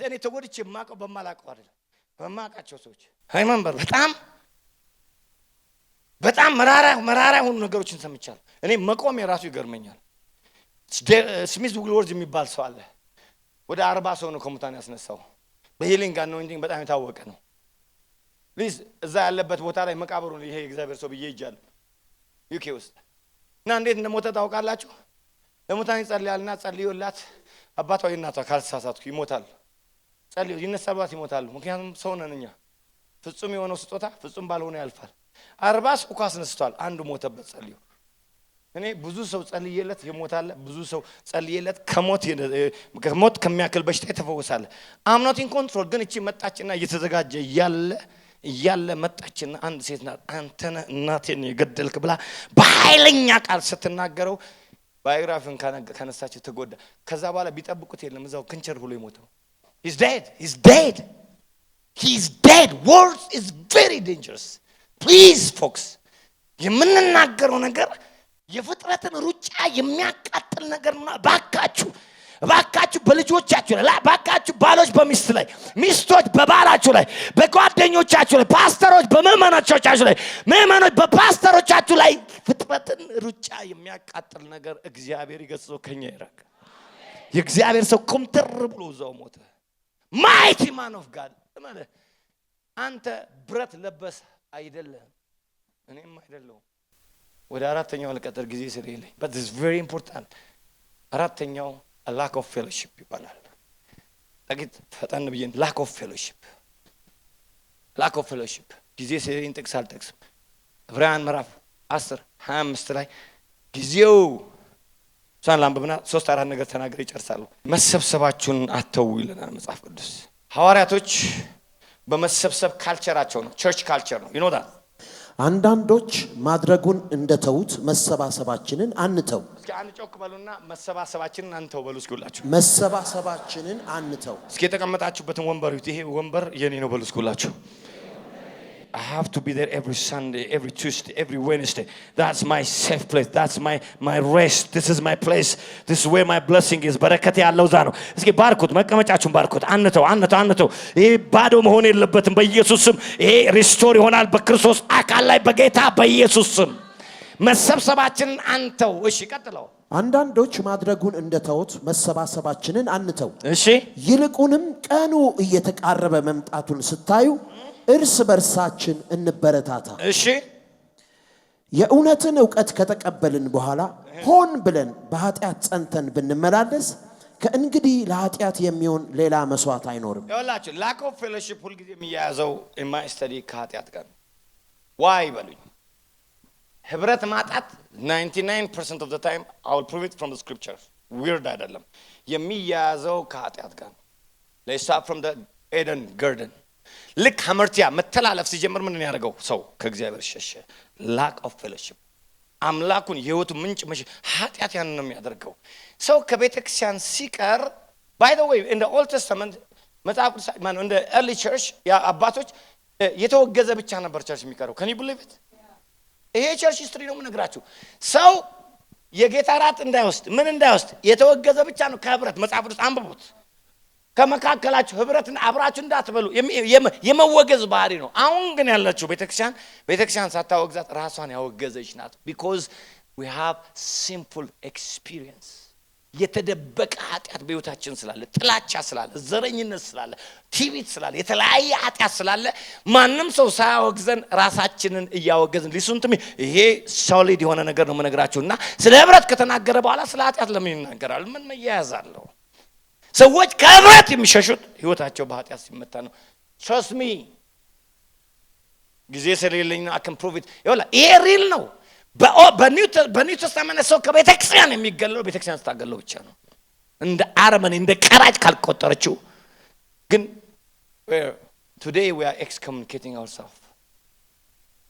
እኔ ተወርቼ የማውቀው በማላውቀው አይደለም፣ በማውቃቸው ሰዎች ሃይማኖት በጣም መራራ የሆኑ ነገሮችን ሰምቻለሁ። እኔ መቆም የራሱ ይገርመኛል። ስሚዝ ውግልወርዝ የሚባል ሰው አለ። ወደ 40 ሰው ነው ከሙታን ያስነሳው። በሂሊንግ አኖይንቲንግ በጣም የታወቀ ነው። ፕሊዝ እዛ ያለበት ቦታ ላይ መቃብሩ ይሄ እግዚአብሔር ሰው ብዬ ይጃለሁ ዩኬ ውስጥ እና እንዴት እንደሞተ ታውቃላችሁ? ለሙታን ይጸልያልና ጸልዮላት አባቷ እናቷ ካልተሳሳትኩ ይሞታል። ጸልዮ ይነሳባት ይሞታሉ። ምክንያቱም ሰው ነን እኛ። ፍጹም የሆነው ስጦታ ፍጹም ባልሆነ ያልፋል። 40 ሰው አስነስቷል። አንዱ ሞተበት ጸልዮ። እኔ ብዙ ሰው ጸልየለት ይሞታል። ብዙ ሰው ጸልየለት ከሞት ከሚያክል በሽታ የተፈወሳለ። I'm not in control። ግን እቺ መጣችና እየተዘጋጀ እያለ መጣችና አንድ ሴት ናት አንተ እናቴን የገደልክ ብላ በኃይለኛ ቃል ስትናገረው ባዮግራፊን ካነሳችሁ ተጎዳ። ከዛ በኋላ ቢጠብቁት የለም እዛው ክንቸር ብሎ ይሞተው። He's dead. Words is very dangerous. Please folks, የምንናገረው ነገር የፍጥረትን ሩጫ የሚያቃጥል ነገር ነው። ባካችሁ በልጆቻችሁ ላይ፣ ባካችሁ ባሎች በሚስት ላይ፣ ሚስቶች በባላችሁ ላይ፣ በጓደኞቻችሁ ላይ፣ ፓስተሮች በመመናቾቻችሁ ላይ፣ መመኖች በፓስተሮቻችሁ ላይ ፍጥረትን ሩጫ የሚያቃጥል ነገር እግዚአብሔር ይገስጸው ከኛ ይራቅ። የእግዚአብሔር ሰው ኮምተር ብሎ ዘው ሞተ። mighty man of God ማለት አንተ ብረት ለበስ አይደለም፣ እኔም አይደለም። ወደ አራተኛው ለቀጠር ጊዜ ስለሌለኝ but this is very important። አራተኛው a lack of fellowship ይባላል። ጥቂት ፈጠን ብዬን lack of fellowship ጊዜ ስለሌለኝ ጥቅስ አልጠቅስም። ዕብራውያን ምዕራፍ 10:25 ላይ ጊዜው ሳን ላምብና 3-4 ነገር ተናግሬ ይጨርሳሉ። መሰብሰባችሁን አተው ይለናል መጽሐፍ ቅዱስ። ሐዋርያቶች በመሰብሰብ ካልቸራቸው ነው፣ ቸርች ካልቸር ነው። you know that አንዳንዶች ማድረጉን እንደተውት መሰባሰባችንን አንተው። እስኪ አንድ ጮክ በሉና መሰባሰባችንን አንተው በሉ። እስኪ ሁላችሁ መሰባሰባችንን አንተው። እስኪ የተቀመጣችሁበትን ወንበር ይሄ ወንበር የኔ ነው በሉ። እስኪ ሁላችሁ I have to be there every Sunday, every Tuesday, every Wednesday. That's my safe place. That's my rest. This is my place. This is where my blessing is. በረከት ያለው ዛ ነው። እስኪ ባርኩት፣ መቀመጫችሁን ባርኩት። አንተው ይሄ ባዶ መሆን የለበትም በኢየሱስ ስም። ይሄ ሪስቶር ይሆናል በክርስቶስ አካል ላይ በጌታ በኢየሱስ ስም። መሰብሰባችንን አንተው። እሺ ቀጥለው። አንዳንዶች ማድረጉን እንደተውት መሰባሰባችንን አንተው። እሺ ይልቁንም ቀኑ እየተቃረበ መምጣቱን ስታዩ እርስ በርሳችን እንበረታታ። እሺ የእውነትን ዕውቀት ከተቀበልን በኋላ ሆን ብለን በኃጢአት ጸንተን ብንመላለስ ከእንግዲህ ለኃጢአት የሚሆን ሌላ መስዋዕት አይኖርም። ይኸውላችሁ lack of fellowship ሁሉ ጊዜ የሚያያዘው in my study ከኃጢአት ጋር why በሉኝ። ህብረት ማጣት 99% of the time I will prove it from the scriptures weird አይደለም። የሚያያዘው ከኃጢአት ጋር let's start from the Eden garden ልክ ሐመርቲያ መተላለፍ ሲጀምር ምን ያደርገው ሰው ከእግዚአብሔር ሸሸ። lack of fellowship አምላኩን የህይወቱ ምንጭ ኃጢአት ያን ነው የሚያደርገው። ሰው ከቤተክርስቲያን ሲቀር by the way in the Old Testament መጽሐፍ ቅዱስ ማነው እንደ early church ያ አባቶች የተወገዘ ብቻ ነበር ቸርች የሚቀረው። can you believe it? ይሄ ቸርች ሂስትሪ ነው የምነግራችሁ። ሰው የጌታ ራት እንዳይወስድ ምን እንዳይወስድ የተወገዘ ብቻ ነው ከህብረት። መጽሐፍ ቅዱስ አንብቡት። ከመካከላችሁ ህብረትን አብራችሁ እንዳትበሉ የመወገዝ ባህሪ ነው። አሁን ግን ያላችሁ ቤተክርስቲያን ሳታወግዛት ራሷን ያወገዘች ናት። because we have sinful experience የተደበቀ ኃጢአት በህይወታችን ስላለ፣ ጥላቻ ስላለ፣ ዘረኝነት ስላለ፣ ቲቪት ስላለ፣ የተለያየ ኃጢአት ስላለ ማንም ሰው ሳያወግዘን ራሳችንን እያወገዝን ሊሱንትም ይሄ ሶሊድ የሆነ ነገር ነው የምነግራችሁና ስለ ህብረት ከተናገረ በኋላ ስለ ኃጢአት ለምን ይናገራል? ምን መያያዝ አለው? ሰዎች ከህብረት የሚሸሹት ህይወታቸው በኃጢአት ሲመታ ነው። trust me ጊዜ ስለሌለኝ I can prove it። ይሄ ሪል ነው። በኒው ተስታመንት ሰው ከቤተክርስቲያን የሚገለለው ቤተክርስቲያን ስታገለው ብቻ ነው። እንደ አረመኔ እንደ ቀራጭ ካልቆጠረችው ግን today we are excommunicating ourselves.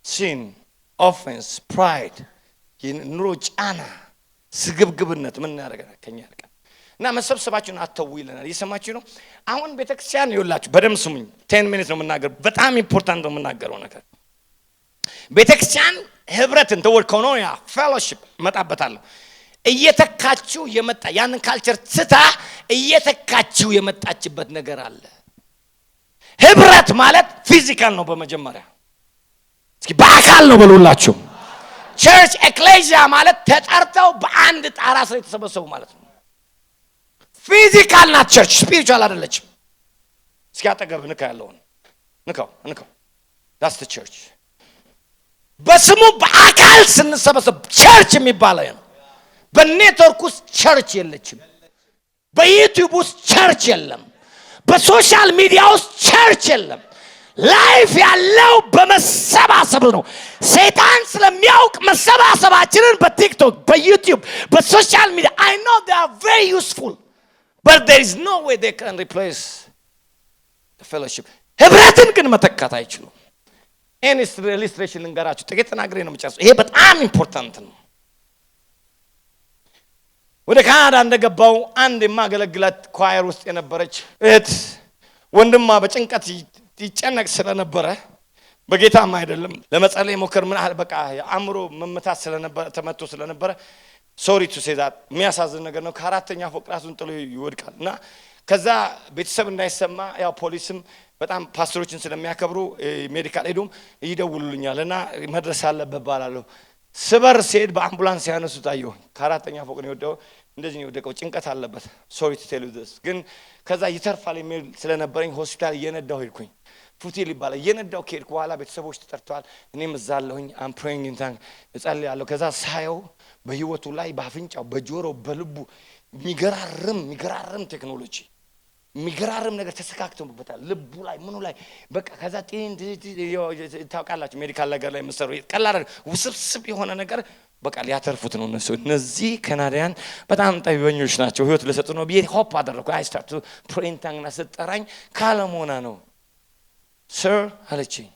sin, offense, pride, ኑሮ ጫና፣ ስግብግብነት ምን ያደርጋል ከኛ ያርቀ እና መሰብሰባችሁን አተው ይለናል። እየሰማችሁ ነው። አሁን ቤተክርስቲያን ይውላችሁ በደም ስሙኝ። 10 ሚኒት ነው የምናገር። በጣም ኢምፖርታንት ነው የምናገረው ነገር። ቤተክርስቲያን ህብረትን ተወር ኮኖያ ፌሎሺፕ መጣበታለሁ እየተካችሁ የመጣ ያንን ካልቸር ትታ እየተካችሁ የመጣችበት ነገር አለ። ህብረት ማለት ፊዚካል ነው በመጀመሪያ። እስኪ በአካል ነው በሉላችሁ። ቸርች ኤክሌሲያ ማለት ተጠርተው በአንድ ጣራ ስር የተሰበሰቡ ማለት ነው። ፊዚካል ናት ቸርች፣ ስፒሪቹዋል አይደለችም። እስኪ አጠገብ ንካ ያለውን ንካው that's the church። በስሙ በአካል ስንሰበሰብ ቸርች የሚባለው ነው። በኔትወርክ ውስጥ ቸርች የለችም። በዩቲዩብ ውስጥ ቸርች የለም። በሶሻል ሚዲያ ውስጥ ቸርች የለም። ላይፍ ያለው በመሰባሰብ ነው። ሰይጣን ስለሚያውቅ መሰባሰባችንን በቲክቶክ፣ በዩቲዩብ፣ በሶሻል ሚዲያ I know they are very useful but there is no way they can replace the fellowship። ህብረትን ግን መተካት አይችሉም። ኤኒስ ኢሉስትሬሽን ልንገራችሁ፣ ጥቂት ተናግሬ ነው የምጨርሰው። ይሄ በጣም ኢምፖርታንት ነው። ወደ ካናዳ እንደገባው አንድ የማገለግላት ኳየር ውስጥ የነበረች እህት ወንድሟ በጭንቀት ይጨነቅ ስለነበረ በጌታም አይደለም ለመጸለይ ሞከር ምን አለ በቃ አእምሮ መመታት ስለነበረ ተመቶ ስለነበረ ሶሪ ቱ ሴ ዛት የሚያሳዝን ነገር ነው። ከአራተኛ ፎቅ ራሱን ጥሎ ይወድቃል እና ከዛ ቤተሰብ እንዳይሰማ ያው ፖሊስም በጣም ፓስተሮችን ስለሚያከብሩ ሜዲካል ኤዱም ይደውሉልኛልና መድረስ አለበት ባላለሁ። ስበር ሲሄድ በአምቡላንስ ያነሱት አየሁ። ከአራተኛ ፎቅ ነው የወደቀው። እንደዚህ ነው የወደቀው። ጭንቀት አለበት። ሶሪ ቱ ቴል ዩ ዲስ ግን ከዛ ይተርፋል የሚል ስለነበረኝ ሆስፒታል እየነዳሁ ሄድኩኝ። ፉቲል ይባላል። እየነዳሁ ከሄድኩ በኋላ ቤተሰቦች ተጠርተዋል። እኔም እዛ አለሁኝ። አም ፕሬይንግ ኢን ታንክ እጸልያለሁ። ከዛ ሳየው በህይወቱ ላይ በአፍንጫው በጆሮው በልቡ የሚገራርም ቴክኖሎጂ የሚገራርም ነገር ተሰካክቶበታል። ልቡ ላይ ምኑ ላይ በቃ ከዛ ታውቃላችሁ ሜዲካል ነገር ላይ መሰሩ ቀላል ውስብስብ የሆነ ነገር በቃ ሊያተርፉት ነው እነሱ። እነዚህ ካናዳያን በጣም ጠቢበኞች ናቸው። ህይወት ለሰጡ ነው ብዬ ሆፕ አደረኩ። አይ ስታርት ፕሪንታንግና ስጠራኝ ካለሞና ነው ስር አለችኝ።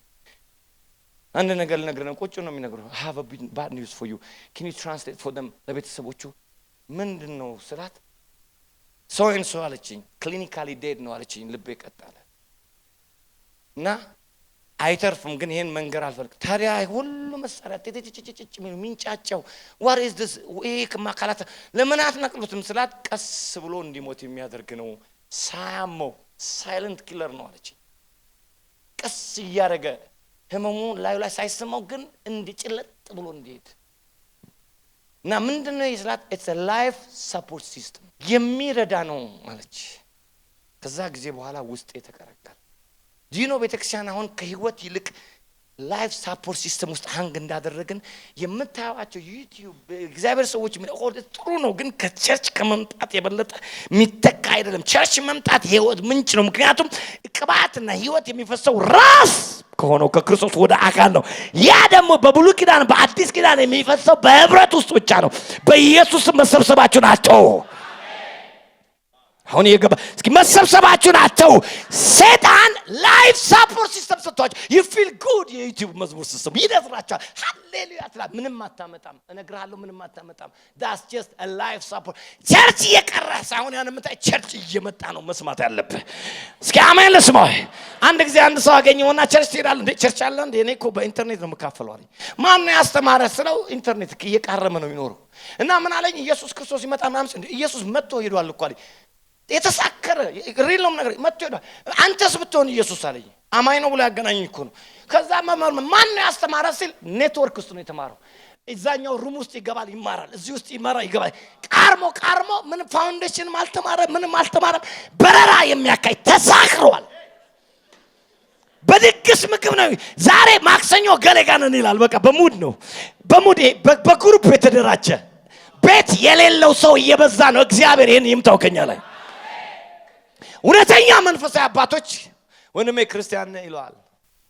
አንድ ነገር ልነግርህ ቁጭ ነው የሚነግረው I have a bad news for you can you translate for them ለቤተሰቦቹ ምንድነው ስላት so and so አለችኝ clinically dead ነው አለችኝ ልቤ ቀጣለ እና አይተርፍም ግን ይሄን መንገር አልፈልግም ታዲያ ሁሉ መሳሪያ ተጨጨጨጭ ሚንጫጫው what is this ይሄ ማካላት ለምን አትነቅሉትም ስላት ቀስ ብሎ እንዲሞት የሚያደርግ ነው ሳያመው ሳይለንት ኪለር ነው አለችኝ ቀስ እያደረገ ህመሙ ላይ ሳይሰማው ግን እንዲጭለጥ ብሎ እንዲሄድ እና ምንድነው ይስላት it's a life support system የሚረዳ ነው ማለች ከዛ ጊዜ በኋላ ውስጥ የተቀረቀረ ዲኖ ቤተክርስቲያን አሁን ከህይወት ይልቅ ላይፍ ሳፖርት ሲስተም ውስጥ ሃንግ እንዳደረግን የምታዩአቸው ዩቲዩብ እግዚአብሔር ሰዎች ምን ጥሩ ነው ግን ከቸርች ከመምጣት የበለጠ ሚተካ አይደለም ቸርች መምጣት ህይወት ምንጭ ነው ምክንያቱም ቅባትና ህይወት የሚፈሰው ራስ ከሆነው ከክርስቶስ ወደ አካል ነው ያ ደግሞ በብሉይ ኪዳን በአዲስ ኪዳን የሚፈሰው በህብረት ውስጥ ብቻ ነው በኢየሱስ መሰብሰባችሁ ናቸው አሁን የገባ እስኪ መሰብሰባችሁ ናቸው ሰይጣን ላይፍ ሳፖርት ሲስተም ሰጥቷችሁ you feel good የዩቲዩብ መዝሙር ሲስተም ይደስራችኋል ሃሌሉያ ትላ ምንም አታመጣም እነግራለሁ ምንም አታመጣም that's just a life support ቸርች እየቀረህ ሳይሆን ያን መጣ ቸርች እየመጣ ነው መስማት ያለብህ እስኪ አሜን ለስማው አንድ ጊዜ አንድ ሰው አገኘውና ቸርች ትሄዳለህ እንዴ ቸርች አለ እንዴ እኔ እኮ በኢንተርኔት ነው መካፈለው አለኝ ማን ነው ያስተማረ ስለው ኢንተርኔት እየቃረመ ነው የሚኖረው እና ምን አለኝ ኢየሱስ ክርስቶስ ይመጣ ማምስ እንዴ ኢየሱስ መጥቶ ሄዷል እኮ አለኝ የተሳከረ ሪልም ነገር መጥቶ ሄዷል አንተስ ብትሆን ኢየሱስ አለኝ አማኝ ነው ብሎ ያገናኘኝ እኮ ነው ከዛ ማን ነው ያስተማረ ሲል ኔትወርክ ውስጥ ነው የተማረው እዛኛው ሩም ውስጥ ይገባል ይማራል እዚህ ውስጥ ይገባል ቃርሞ ምን ፋውንዴሽን ማልተማረ ምንም አልተማረ በረራ የሚያካይ ተሳክሯል በድግስ ምግብ ነው ዛሬ ማክሰኞ ገለጋነን ይላል በቃ በሙድ ነው በሙድ በግሩፕ የተደራጀ ቤት የሌለው ሰው እየበዛ ነው እግዚአብሔር ይሄን ይምታውከኛ ላይ እውነተኛ መንፈሳዊ አባቶች ወንድሜ ክርስቲያን ነህ ይለዋል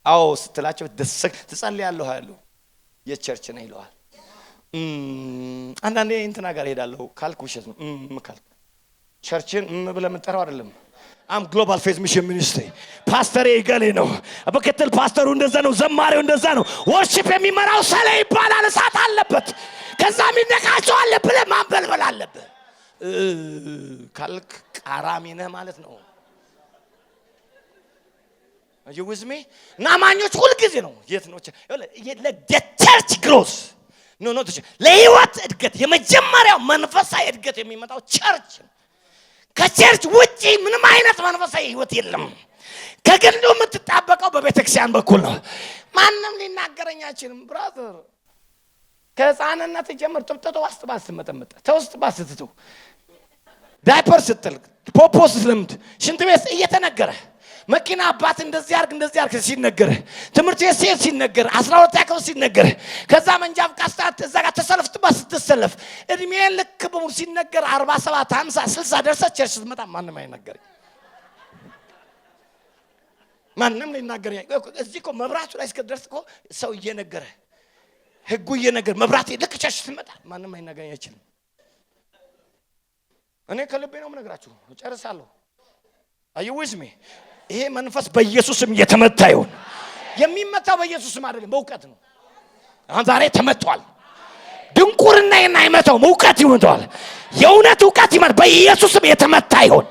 አዎ ስትላቸው ትጸልያለህ ያለው የቸርች ነህ ይለዋል አንዳንዴ እንትና ጋር ሄዳለሁ ካልኩ ውሸት ነው ካልኩ ቸርችን ብለህ የምጠራው አይደለም አም ግሎባል ፌዝ ሚሽን ሚኒስትሪ ፓስተር ይገሌ ነው በከተል ፓስተሩ እንደዛ ነው ዘማሪው እንደዛ ነው ወርሺፕ የሚመራው ሰለ ይባላል እሳት አለበት ከዛ የሚነካቸው አለ ብለህ ማንበልበል አለበት ካልክ ቃራሚ ነህ ማለት ነው አዩዝሜ ናማኞች ሁሉ ጊዜ ነው የት ነው ለቸርች ግሮስ ኖ ለህይወት እድገት የመጀመሪያው መንፈሳዊ እድገት የሚመጣው ቸርች ከቸርች ውጪ ምንም አይነት መንፈሳዊ ህይወት የለም ከግንዱ የምትጣበቀው በቤተክርስቲያን በኩል ነው ማንንም ሊናገረኝ አይችልም ብራዘር ከህፃንነት ጀምር ጥብጥቶ ዋስጥባስ መጠመጥ ተውስጥባስ ትተው ዳይፐር ስትል ፖፖስ ስለምት ሽንት ቤት እየተነገረ መኪና አባት እንደዚህ አርግ ሲነገር ትምርት ቤት ሲነገር 12 ያከው ሲነገር ከዛ መንጃፍ ካስታት እዛ ጋር ተሰልፍጥባስ ስትሰለፍ እድሜን ልክ በሙሉ ሲነገር 47 50 60 ደርሰ ቸርች ስትመጣ ማንንም አይነገር ማንንም ሊናገር እዚህ እኮ መብራቱ ላይ እስከደርስ እኮ ሰው እየነገረ ህጉ እየነገር መብራት ልክ ቸርች ስትመጣ ማንንም አይነገር አይችልም እኔ ከልቤ ነው የምነግራችሁ ጨርሳለሁ አዩዊዝሜ ይሄ መንፈስ በኢየሱስም የተመታ ይሁን የሚመታው በኢየሱስም አይደለም በእውቀት ነው አሁን ዛሬ ተመቷል ድንቁርና የማይመታው እውቀት ይመታዋል የእውነት እውቀት ይመታ በኢየሱስም የተመታ ይሁን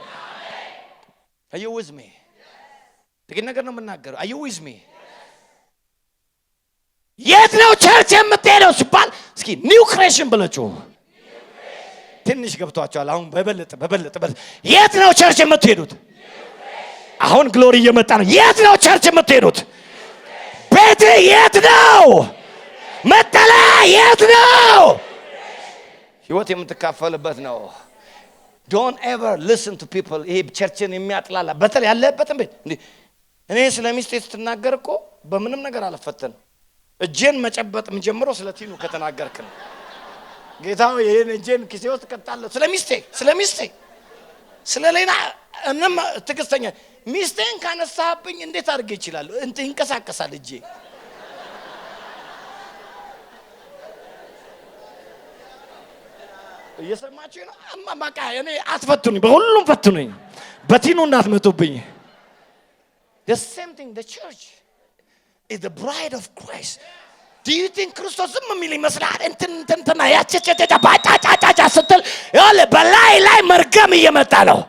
አዩዊዝሜ ጥቂት ነገር ነው የምናገረው አዩዊዝሜ የት ነው ቸርች የምትሄደው ሲባል እስኪ ኒው ክሬሽን ብለችሁ ትንሽ ገብቷቸዋል አሁን በበለጠ የት ነው ቸርች የምትሄዱት አሁን ግሎሪ እየመጣ ነው የት ነው ቸርች የምትሄዱት ቤት የት ነው መጠለያ የት ነው ህይወት የምትካፈልበት ነው don't ever listen to people ይሄ ቸርችን የሚያጥላላ በተለይ ያለበትም ቤት እኔ ስለሚስቴ ስትናገር እኮ በምንም ነገር አልፈተን እጄን መጨበጥ የምጀምረው ስለቲኑ ከተናገርክ ነው ጌታው ይሄን እጄን ኪሴ ውስጥ ከተጣለ ስለሚስቴ ስለሌላ እነም ትግስተኛ ሚስቴን ካነሳብኝ እንዴት አድርጌ ይችላል እንቀሳቀሳል እጄ እየሰማችሁ ነው አማቃ እኔ አትፈቱኝ በሁሉም ፈቱኝ በቲኑ እንዳትመጡብኝ the same thing the church is the bride of Christ. Do you think ክርስቶስ ዝም የሚል ይመስላል? እንትና ያቸቸቸ ባጫጫጫጫ ስትል ያለ በላይ መርገም እየመጣ ነው።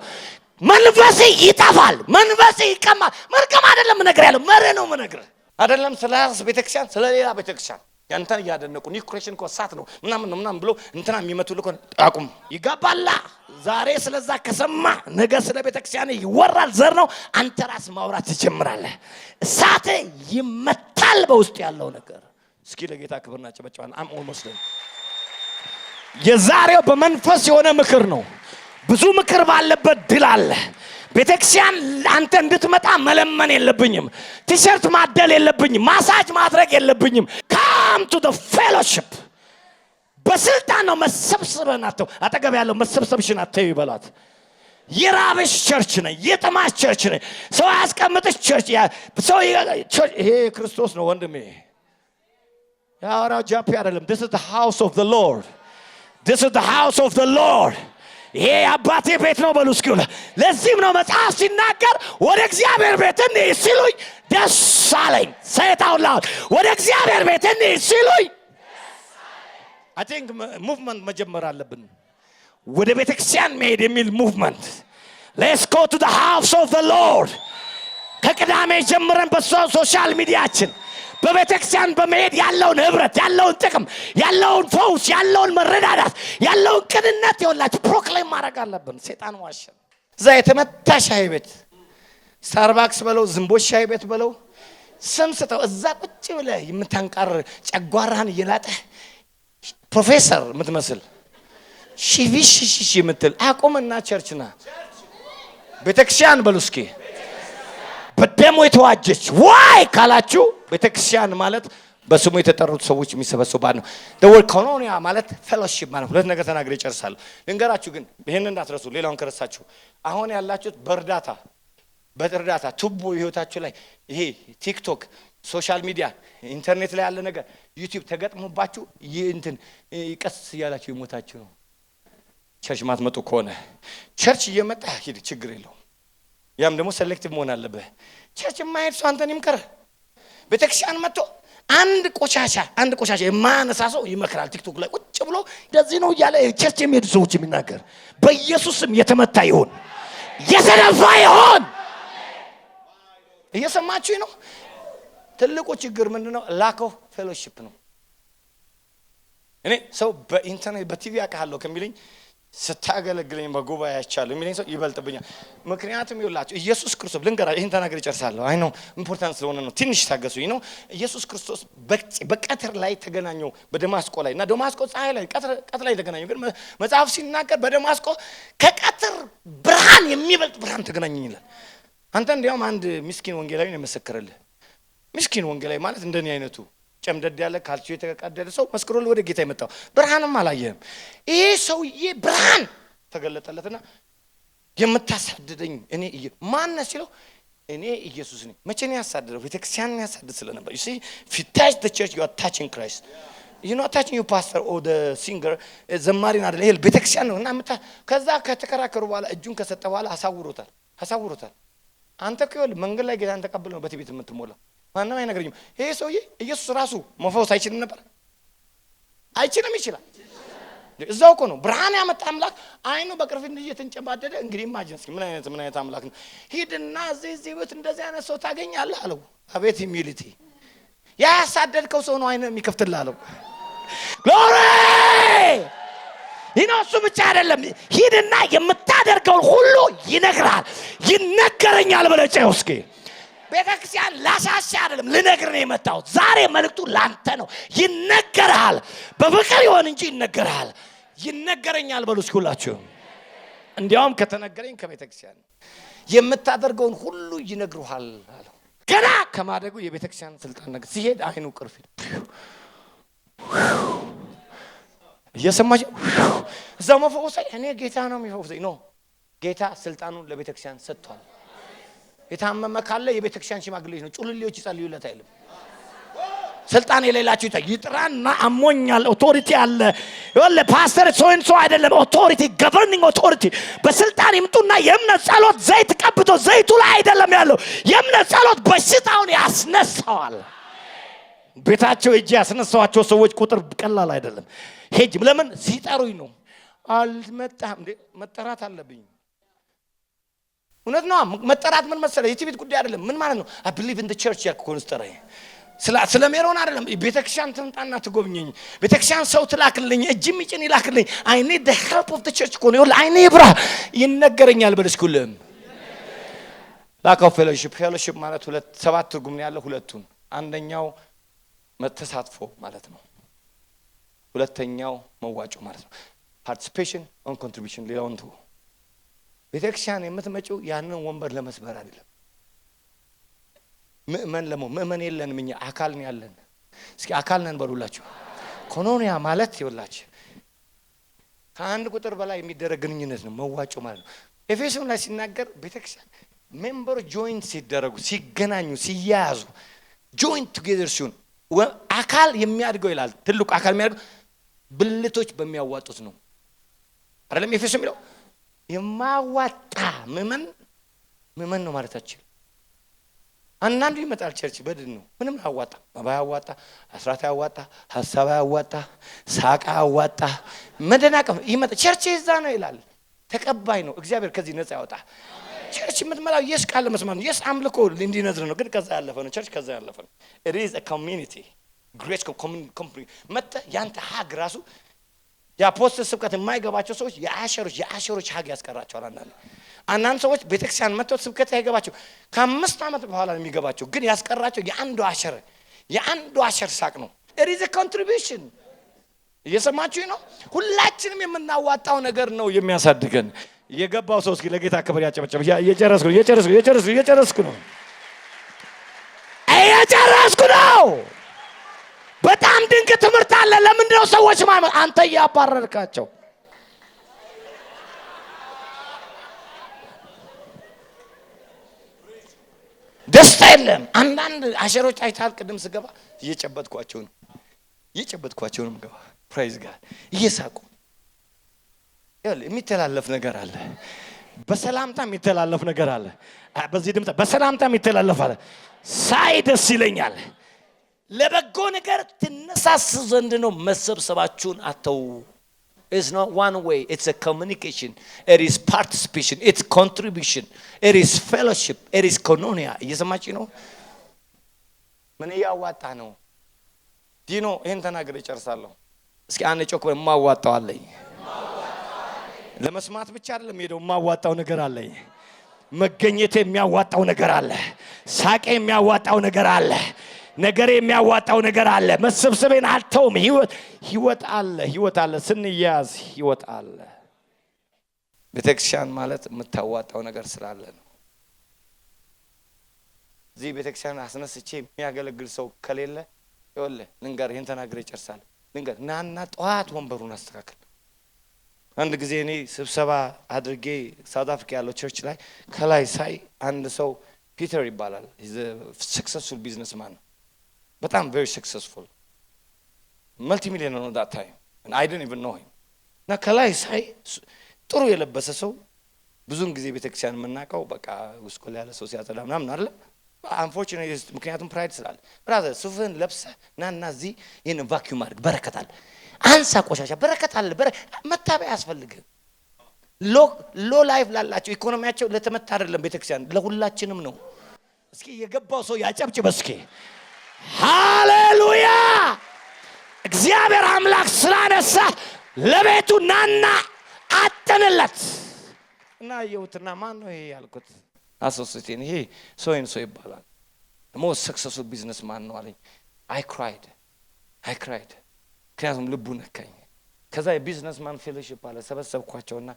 መንፈስ ይጠፋል፣ መንፈስ ይቀማል። መርገም አይደለም ነገር ያለው መረ ነው ነገር አይደለም። ስለራስ ቤተክርስቲያን ስለሌላ ቤተክርስቲያን ያንተን ያደነቁ ኒክሬሽን ኮሳት ነው ምናምን ብሎ እንትና የሚመቱልህ አቁም ይገባላ። ዛሬ ስለዛ ከሰማ ነገ ስለ ቤተክርስቲያን ይወራል። ዘር ነው አንተ ራስ ማውራት ትጀምራለህ። እሳት ይመታል በውስጥ ያለው ነገር። እስኪ ለጌታ ክብርና ጨበጨባን። አም ኦልሞስት የዛሬው በመንፈስ የሆነ ምክር ነው። ብዙ ምክር ባለበት ድል አለ። ቤተክርስቲያን አንተ እንድትመጣ መለመን የለብኝም። ቲሸርት ማደል የለብኝም። ማሳጅ ማድረግ የለብኝም። come to the fellowship በስልጣን ነው መሰብሰብን አተው አጠገብ ያለው መሰብሰብሽን አተው ይበላት። የራብሽ ቸርች ነኝ፣ የጥማሽ ቸርች ነኝ። ሰው ያስቀምጥሽ ቸርች ሰው ይሄ ክርስቶስ ነው ወንድሜ። ያወራው ጃፒ አይደለም። this is the house of the Lord. This is the house of the Lord. ይሄ አባቴ ቤት ነው በሉ እስኪ። ለዚህም ነው መጽሐፍ ሲናገር ወደ እግዚአብሔር ቤት እንሂድ ሲሉኝ ደስ አለኝ። ሰይጣን ላውድ ወደ እግዚአብሔር ቤት እንሂድ ሲሉኝ I think movement መጀመር አለብን። ወደ ቤተክርስቲያን መሄድ የሚል movement. Let's go to the house of the Lord. ከቅዳሜ ጀምረን በሶሻል ሚዲያችን በቤተክርስቲያን በመሄድ ያለውን ህብረት፣ ያለውን ጥቅም፣ ያለውን ፈውስ፣ ያለውን መረዳዳት፣ ያለውን ቅንነት ይወላችሁ ፕሮክሌም ማድረግ አለብን። ሰይጣን ዋሸ። እዛ የተመታ ሻይ ቤት ስታርባክስ በለው ዝምቦች ሻይ ቤት በለው ስም ስተው እዛ ቁጭ ብለህ የምታንቃር ጨጓራህን እየላጠ ፕሮፌሰር የምትመስል ሺቪሽ የምትል አቁምና ቸርችና ቤተክርስቲያን በሉ እስኪ። በደሙ የተዋጀች ዋይ ካላችሁ ቤተክርስቲያን ማለት በስሙ የተጠሩት ሰዎች የሚሰበሰቡባት ነው። the word ኮኖኒያ ማለት fellowship ማለት ሁለት ነገር ተናግሬ ጨርሳለሁ። ልንገራችሁ ግን ይሄን እንዳትረሱ። ሌላውን ከረሳችሁ አሁን ያላችሁት በእርዳታ ቱቦ ህይወታችሁ ላይ ይሄ ቲክቶክ፣ ሶሻል ሚዲያ፣ ኢንተርኔት ላይ ያለ ነገር ዩቲዩብ ተገጥሞባችሁ እንትን ቀስ ያላችሁ ይሞታችሁ ነው። ቸርች ማትመጡ ከሆነ ቸርች እየመጣ ሂድ ችግር የለውም። ያም ደግሞ ሴሌክቲቭ መሆን አለበት። ቸርች የማይሄድ ሰው አንተን ይምከር። ቤተክርስቲያን መጥቶ አንድ ቆሻሻ የማያነሳ ሰው ይመክራል። ቲክቶክ ላይ ቁጭ ብሎ እንደዚህ ነው እያለ ቸርች የሚሄዱ ሰዎች የሚናገር በኢየሱስም የተመታ ይሁን፣ የተነፋ ይሁን። እየሰማችሁ ነው። ትልቁ ችግር ምንድነው? lack of fellowship ነው። እኔ ሰው በኢንተርኔት በቲቪ አውቃለሁ ከሚለኝ ስታገለግለኝ በጉባኤ ያቻለሁ የሚለኝ ሰው ይበልጥብኛል። ምክንያቱም ይውላችሁ ኢየሱስ ክርስቶስ ልንገራ ይሄን ተናግሬ ጨርሳለሁ። አይ ነው ኢምፖርታንት ስለሆነ ነው። ትንሽ ታገሱኝ ነው። ኢየሱስ ክርስቶስ በቀትር ላይ ተገናኘው በደማስቆ ላይ እና ደማስቆ ፀሐይ ላይ ቀትር ላይ ተገናኘው። ግን መጽሐፍ ሲናገር በደማስቆ ከቀትር ብርሃን የሚበልጥ ብርሃን ተገናኘኝ ይላል። አንተ እንዲያውም አንድ ምስኪን ወንጌላዊ ነው መሰከረልህ። ምስኪን ወንጌላዊ ማለት እንደኔ አይነቱ ጨምደድ ያለ ካልቹ የተቀደደ ሰው መስክሮል ወደ ጌታ የመጣው ብርሃንም አላየም። ይሄ ሰውዬ ብርሃን ተገለጠለትና የምታሳድደኝ እኔ ማን ነህ ሲለው እኔ ኢየሱስ ነኝ። መቼ ነው ያሳደደው? ቤተክርስቲያንን ያሳድድ ስለነበር you see if you touch the church you are touching Christ. you not touching your pastor or the singer ዘማሪን አይደል? ይሄ ቤተክርስቲያን ነው። እና ከዛ ከተከራከሩ በኋላ እጁን ከሰጠ በኋላ አሳውሩታል። አንተ ከይወል መንገድ ላይ ጌታን ተቀበለው በትዕቢት የምትሞላው ማንም አይነገርኝም። ይሄ ሰውዬ ኢየሱስ ራሱ መፈወስ አይችልም ነበር? አይችልም? ይችላል። እዛው እኮ ነው ብርሃን ያመጣ አምላክ አይኑ በቅርፊት እየተንጨባደደ እንግዲህ ኢማጂን እስኪ ምን አይነት አምላክ ነው። ሂድና እዚህ ቤት እንደዚህ አይነት ሰው ታገኛለህ አለው። አቤት ሂዩሚሊቲ! ያሳደድከው ሰው ነው አይኑ የሚከፍትልህ አለው። ግሎሪ! ይነሱ ብቻ አይደለም ሂድና የምታደርገው ሁሉ ይነግራል። ይነገረኛል ብለህ እስኪ ቤተክርስቲያን ላሳሽ አይደለም ልነግር ነው የመጣሁት። ዛሬ መልእክቱ ላንተ ነው። ይነገራል። በፍቅር ይሆን እንጂ ይነገራል። ይነገረኛል በሉ እስኪ ሁላችሁ። እንዲያውም ከተነገረኝ ከቤተክርስቲያን የምታደርገውን ሁሉ ይነግሩሃል አለው። ገና ከማደጉ የቤተክርስቲያን ስልጣን ነገር ሲሄድ አይኑ ቅርፊት እየሰማችሁ እዛው መፈወሳይ እኔ ጌታ ነው የሚፈወሰኝ ነው። ጌታ ስልጣኑን ለቤተክርስቲያን ሰጥቷል። የታመመ ካለ የቤተክርስቲያን ሽማግሌዎች ነው ጩልሌዎች ይጸልዩለት አይልም። ስልጣን የሌላችሁ ይጥራና አሞኛል ኦቶሪቲ አለ ወለ ፓስተር ሶንሶ አይደለም። ኦቶሪቲ ገቨርኒንግ ኦቶሪቲ በስልጣን ይምጡና የእምነት ጸሎት ዘይት ቀብቶ ዘይቱ ላይ አይደለም ያለው። የእምነት ጸሎት በሽታውን ያስነሳዋል። ቤታቸው ሄጄ ያስነሳዋቸው ሰዎች ቁጥር ቀላል አይደለም። ሄጅ ለምን ሲጠሩኝ ነው። አልመጣም እንዴ መጠራት አለብኝ። እውነት ነው። መጠራት ምን መሰለህ የትቤት ጉዳይ አይደለም። ምን ማለት ነው? I believe in the church ያልኩ ኮንስተራይ ስለ ሜሮን አይደለም። ቤተክርስቲያን ትምጣና ትጎብኘኝ፣ ቤተክርስቲያን ሰው ትላክልኝ፣ እጅ ሚጭን ይላክልኝ። I need the help of the church ኮ ነው። አይኔ ብራ ይነገረኛል በልስኩልም lack of fellowship ማለት ሁለት ሰባት ትርጉም ነው ያለው። ሁለቱን አንደኛው መተሳትፎ ማለት ነው። ሁለተኛው መዋጮ ማለት ነው። participation on contribution ሌላውን ተው። ቤተክርስቲያን የምትመጪው ያንን ወንበር ለመስበር አይደለም። ምእመን የለንም እኛ አካል ነን ያለን። እስኪ አካል ነን በሉላችሁ። ኮኖኒያ ማለት ይወላችሁ ከአንድ ቁጥር በላይ የሚደረግ ግንኙነት ነው መዋጮ ማለት ነው። ኤፌሶን ላይ ሲናገር ቤተክርስቲያን ሜምበር ጆይንት ሲደረጉ ሲገናኙ ሲያያዙ ጆይንት ቱጌዘር ሲሆን አካል የሚያድገው ይላል። ትልቁ አካል የሚያድገው ብልቶች በሚያዋጡት ነው አይደለም? ኤፌሶን የሚለው የማዋጣ ምእመን ነው ማለታችን። አንዳንዱ ይመጣል ቸርች በድን ነው ምንም አያዋጣ፣ መባ ያዋጣ፣ አስራት ያዋጣ፣ ሐሳብ ያዋጣ፣ ሳቃ ያዋጣ፣ መደናቀፍ ይመጣ ቸርች ይዛ ነው ይላል። ተቀባይ ነው። እግዚአብሔር ከዚህ ነፃ ያወጣ። ቸርች የምትመጣው ኢየሱስ ቃል ለመስማት ነው። ኢየሱስ አምልኮ እንዲነዝር ነው። ግን ከዛ ያለፈ ነው። ቸርች ከዛ ያለፈ ነው። it is a community great community መጣ ያንተ ሀግ ራሱ የአፖስትል ስብከት የማይገባቸው ሰዎች የአሸሮች ሀግ ያስቀራቸዋል። አንዳንድ ሰዎች ቤተክርስቲያን መጥተው ስብከት አይገባቸው ከ5 ዓመት በኋላ ነው የሚገባቸው። ግን ያስቀራቸው የአንዱ አሸር ሳቅ ነው። it is a contribution እየሰማችሁኝ ነው? ሁላችንም የምናዋጣው ነገር ነው የሚያሳድገን። የገባው ሰው እስኪ ለጌታ ክብር ያጨበጨበ። እየጨረስኩ ነው። በጣም ድንቅ ትምህርት አለ። ለምንድን ነው ሰዎች ማለት አንተ ያባረርካቸው? ደስታ የለም። አንዳንድ አሸሮች አይታል። ቅድም ስገባ እየጨበጥኳቸው ነው ገባ ፕራይዝ ጋር እየሳቁ የሚተላለፍ ነገር አለ። በሰላምታ የሚተላለፍ ነገር አለ። በዚህ ድምጽ በሰላምታ የሚተላለፍ አለ። ሳይ ደስ ይለኛል። ለበጎ ነገር ትነሳስ ዘንድ ነው መሰብሰባችሁን አተው። It's not one way, it's a communication, it is participation, it's contribution, it is fellowship, it is koinonia. እየሰማችሁ ነው? ምን ያዋጣ ነው? ዲኖ ይሄን ተናግሬ ጨርሳለሁ። እስኪ አንድ ጮክ ማዋጣው አለኝ። ለመስማት ብቻ አይደለም ሄደው ማዋጣው ነገር አለኝ። መገኘት የሚያዋጣው ነገር አለ። ሳቄ የሚያዋጣው ነገር አለ። ነገር የሚያዋጣው ነገር አለ። መሰብሰቤን አልተውም። ህይወት አለ። ስንያዝ ህይወት አለ። ቤተክርስቲያን ማለት የምታዋጣው ነገር ስላለ ነው። እዚህ ቤተክርስቲያን አስነስቼ የሚያገለግል ሰው ከሌለ ይኸውልህ ልንገር፣ ይሄን ተናግሬ እጨርሳለሁ። ልንገር ናና ጠዋት ወንበሩን አስተካክል። አንድ ጊዜ እኔ ስብሰባ አድርጌ ሳውት አፍሪካ ያለው ቸርች ላይ ከላይ ሳይ አንድ ሰው ፒተር ይባላል። he's a successful businessman በጣም very successful multi-millionaire on that time and I didn't even know him እና ከላይ ሳይ ጥሩ የለበሰ ሰው ብዙን ጊዜ ቤተክርስቲያን የምናውቀው በቃ ውስኮል ያለ ሰው ሲያጸዳ ምናምን አይደል? unfortunately ምክንያቱም ፕራይድ ስላለ ብራዘር ሱፍን ለብሰህ ናና እዚህ ይሄን ቫኪዩም አድርግ በረከታል አንሳ ቆሻሻ በረከታል መታበያ ያስፈልግህ። ሎ ላይፍ ላላቸው ኢኮኖሚያቸው ለተመታ አይደለም ቤተክርስቲያን ለሁላችንም ነው። እስኪ የገባው ሰው ያጨብጭብ እስኪ ሃሌሉያ። እግዚአብሔር አምላክ ስላነሳ ለቤቱ ናና አጠነለት እና የውትና ማን ነው ይሄ ያልኩት አሶሲቴን ይሄ ሶይን ሶ ይባላል። most successful businessman ነው አለኝ። I cried ምክንያቱም ልቡ ነካኝ። ከዛ የቢዝነስማን ፌሎሺፕ አለ ሰበሰብኳቸውና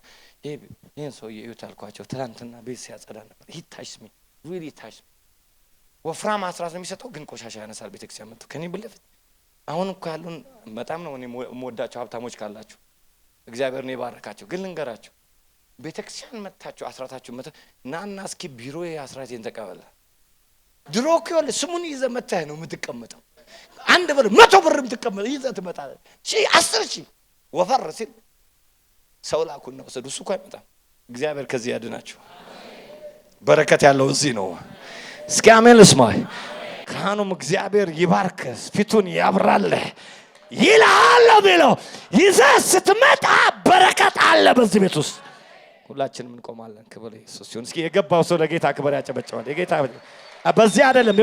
ይሄን ሰው ይዩት አልኳቸው። ትናንትና ቤት ሲያጸዳ ነበር። he touched me really touched me ወፍራም አስራት ነው የሚሰጠው ግን ቆሻሻ ያነሳል። ቤተክርስቲያን መጥቶ ከኔ ብለፍ አሁን እኮ ያሉን በጣም ነው እኔ የምወዳቸው ሀብታሞች ካላችሁ እግዚአብሔር ነው የባረካቸው። ግን ልንገራችሁ ቤተክርስቲያን መጣችሁ አስራታችሁ መጣ ናና እስኪ ቢሮዬ አስራቴን ተቀበለ። ድሮ እኮ ስሙን ይዘህ መጣህ ነው የምትቀመጠው። አንድ ብር 100 ብር የምትቀመጥ ይዘህ ትመጣለህ። 10,000 ወፈር ሲል ሰው ላኩና ወሰዱ። እሱ እኮ አይመጣም። እግዚአብሔር ከዚህ ያድናችሁ። በረከት ያለው እዚህ ነው። እስኪ አሜን ልስማ። ካህኑም እግዚአብሔር ይባርክህ ፊቱን ያብራልህ ይልሃል ቢለው ይዘህ ስትመጣ በረከት አለ በዚህ ቤት ውስጥ። ሁላችንም እንቆማለን። ክብር ኢየሱስ ይሁን። እስኪ የገባው ሰው ለጌታ ክብር ያጨበጨዋል። የጌታ በዚህ አይደለም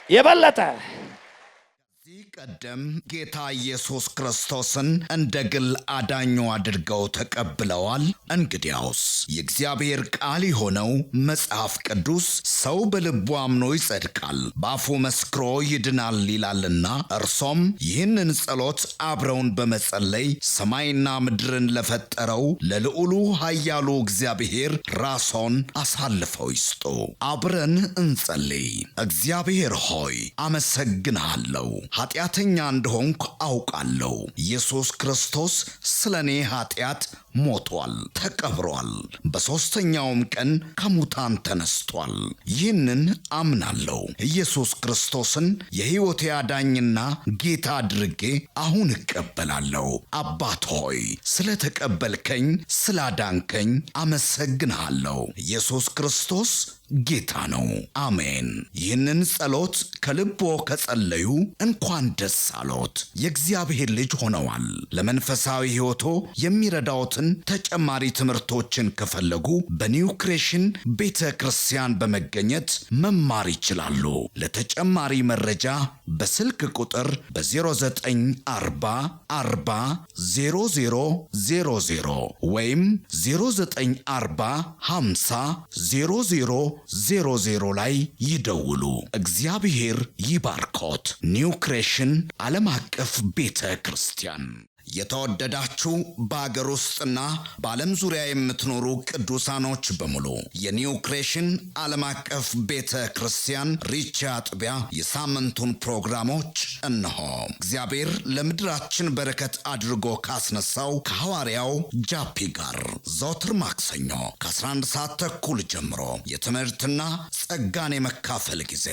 የበለጠ ቀደም ጌታ ኢየሱስ ክርስቶስን እንደ ግል አዳኙ አድርገው ተቀብለዋል። እንግዲያውስ የእግዚአብሔር ቃል የሆነው መጽሐፍ ቅዱስ ሰው በልቡ አምኖ ይጸድቃል፣ በአፉ መስክሮ ይድናል ይላልና እርሶም ይህንን ጸሎት አብረውን በመጸለይ ሰማይና ምድርን ለፈጠረው ለልዑሉ ኃያሉ እግዚአብሔር ራስዎን አሳልፈው ይስጡ። አብረን እንጸልይ። እግዚአብሔር ሆይ አመሰግንሃለሁ። ኃጢአተኛ እንደሆንኩ አውቃለሁ። ኢየሱስ ክርስቶስ ስለኔ ኃጢአት ሞቷል፣ ተቀብሯል፣ በሦስተኛውም ቀን ከሙታን ተነስቷል። ይህንን አምናለሁ። ኢየሱስ ክርስቶስን የሕይወቴ አዳኝና ጌታ አድርጌ አሁን እቀበላለሁ። አባት ሆይ ስለተቀበልከኝ ስላዳንከኝ አመሰግንሃለሁ። ኢየሱስ ክርስቶስ ጌታ ነው። አሜን። ይህንን ጸሎት ከልቦ ከጸለዩ እንኳን ደስ አሎት፣ የእግዚአብሔር ልጅ ሆነዋል። ለመንፈሳዊ ሕይወቶ የሚረዳዎትን ተጨማሪ ትምህርቶችን ከፈለጉ በኒው ክሬሽን ቤተ ክርስቲያን በመገኘት መማር ይችላሉ። ለተጨማሪ መረጃ በስልክ ቁጥር በ0940 40 0000 ወይም 0940 50 0000 ላይ ይደውሉ። እግዚአብሔር ይባርኮት። ኒው ክሬሽን ዓለም አቀፍ ቤተ ክርስቲያን። የተወደዳችሁ በአገር ውስጥና በዓለም ዙሪያ የምትኖሩ ቅዱሳኖች በሙሉ የኒው ክሬሽን ዓለም አቀፍ ቤተ ክርስቲያን ሪቻ አጥቢያ የሳምንቱን ፕሮግራሞች እነሆ። እግዚአብሔር ለምድራችን በረከት አድርጎ ካስነሳው ከሐዋርያው ጃፒ ጋር ዘወትር ማክሰኞ ከ11 ሰዓት ተኩል ጀምሮ የትምህርትና ጸጋን የመካፈል ጊዜ፣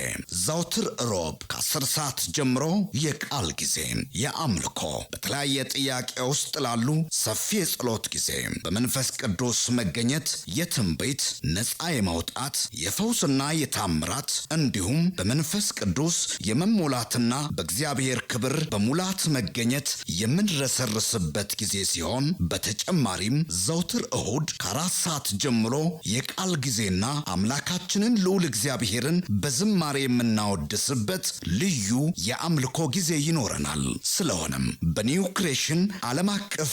ዘወትር ሮብ ከ10 ሰዓት ጀምሮ የቃል ጊዜ፣ የአምልኮ በተለያየ ጥያቄ ውስጥ ላሉ ሰፊ የጸሎት ጊዜ፣ በመንፈስ ቅዱስ መገኘት የትንቢት ነፃ የማውጣት የፈውስና የታምራት እንዲሁም በመንፈስ ቅዱስ የመሞላትና በእግዚአብሔር ክብር በሙላት መገኘት የምንረሰርስበት ጊዜ ሲሆን በተጨማሪም ዘውትር እሁድ ከ4 ሰዓት ጀምሮ የቃል ጊዜና አምላካችንን ልዑል እግዚአብሔርን በዝማሬ የምናወድስበት ልዩ የአምልኮ ጊዜ ይኖረናል። ስለሆነም በኒው ክሬሽን ዓለም አቀፍ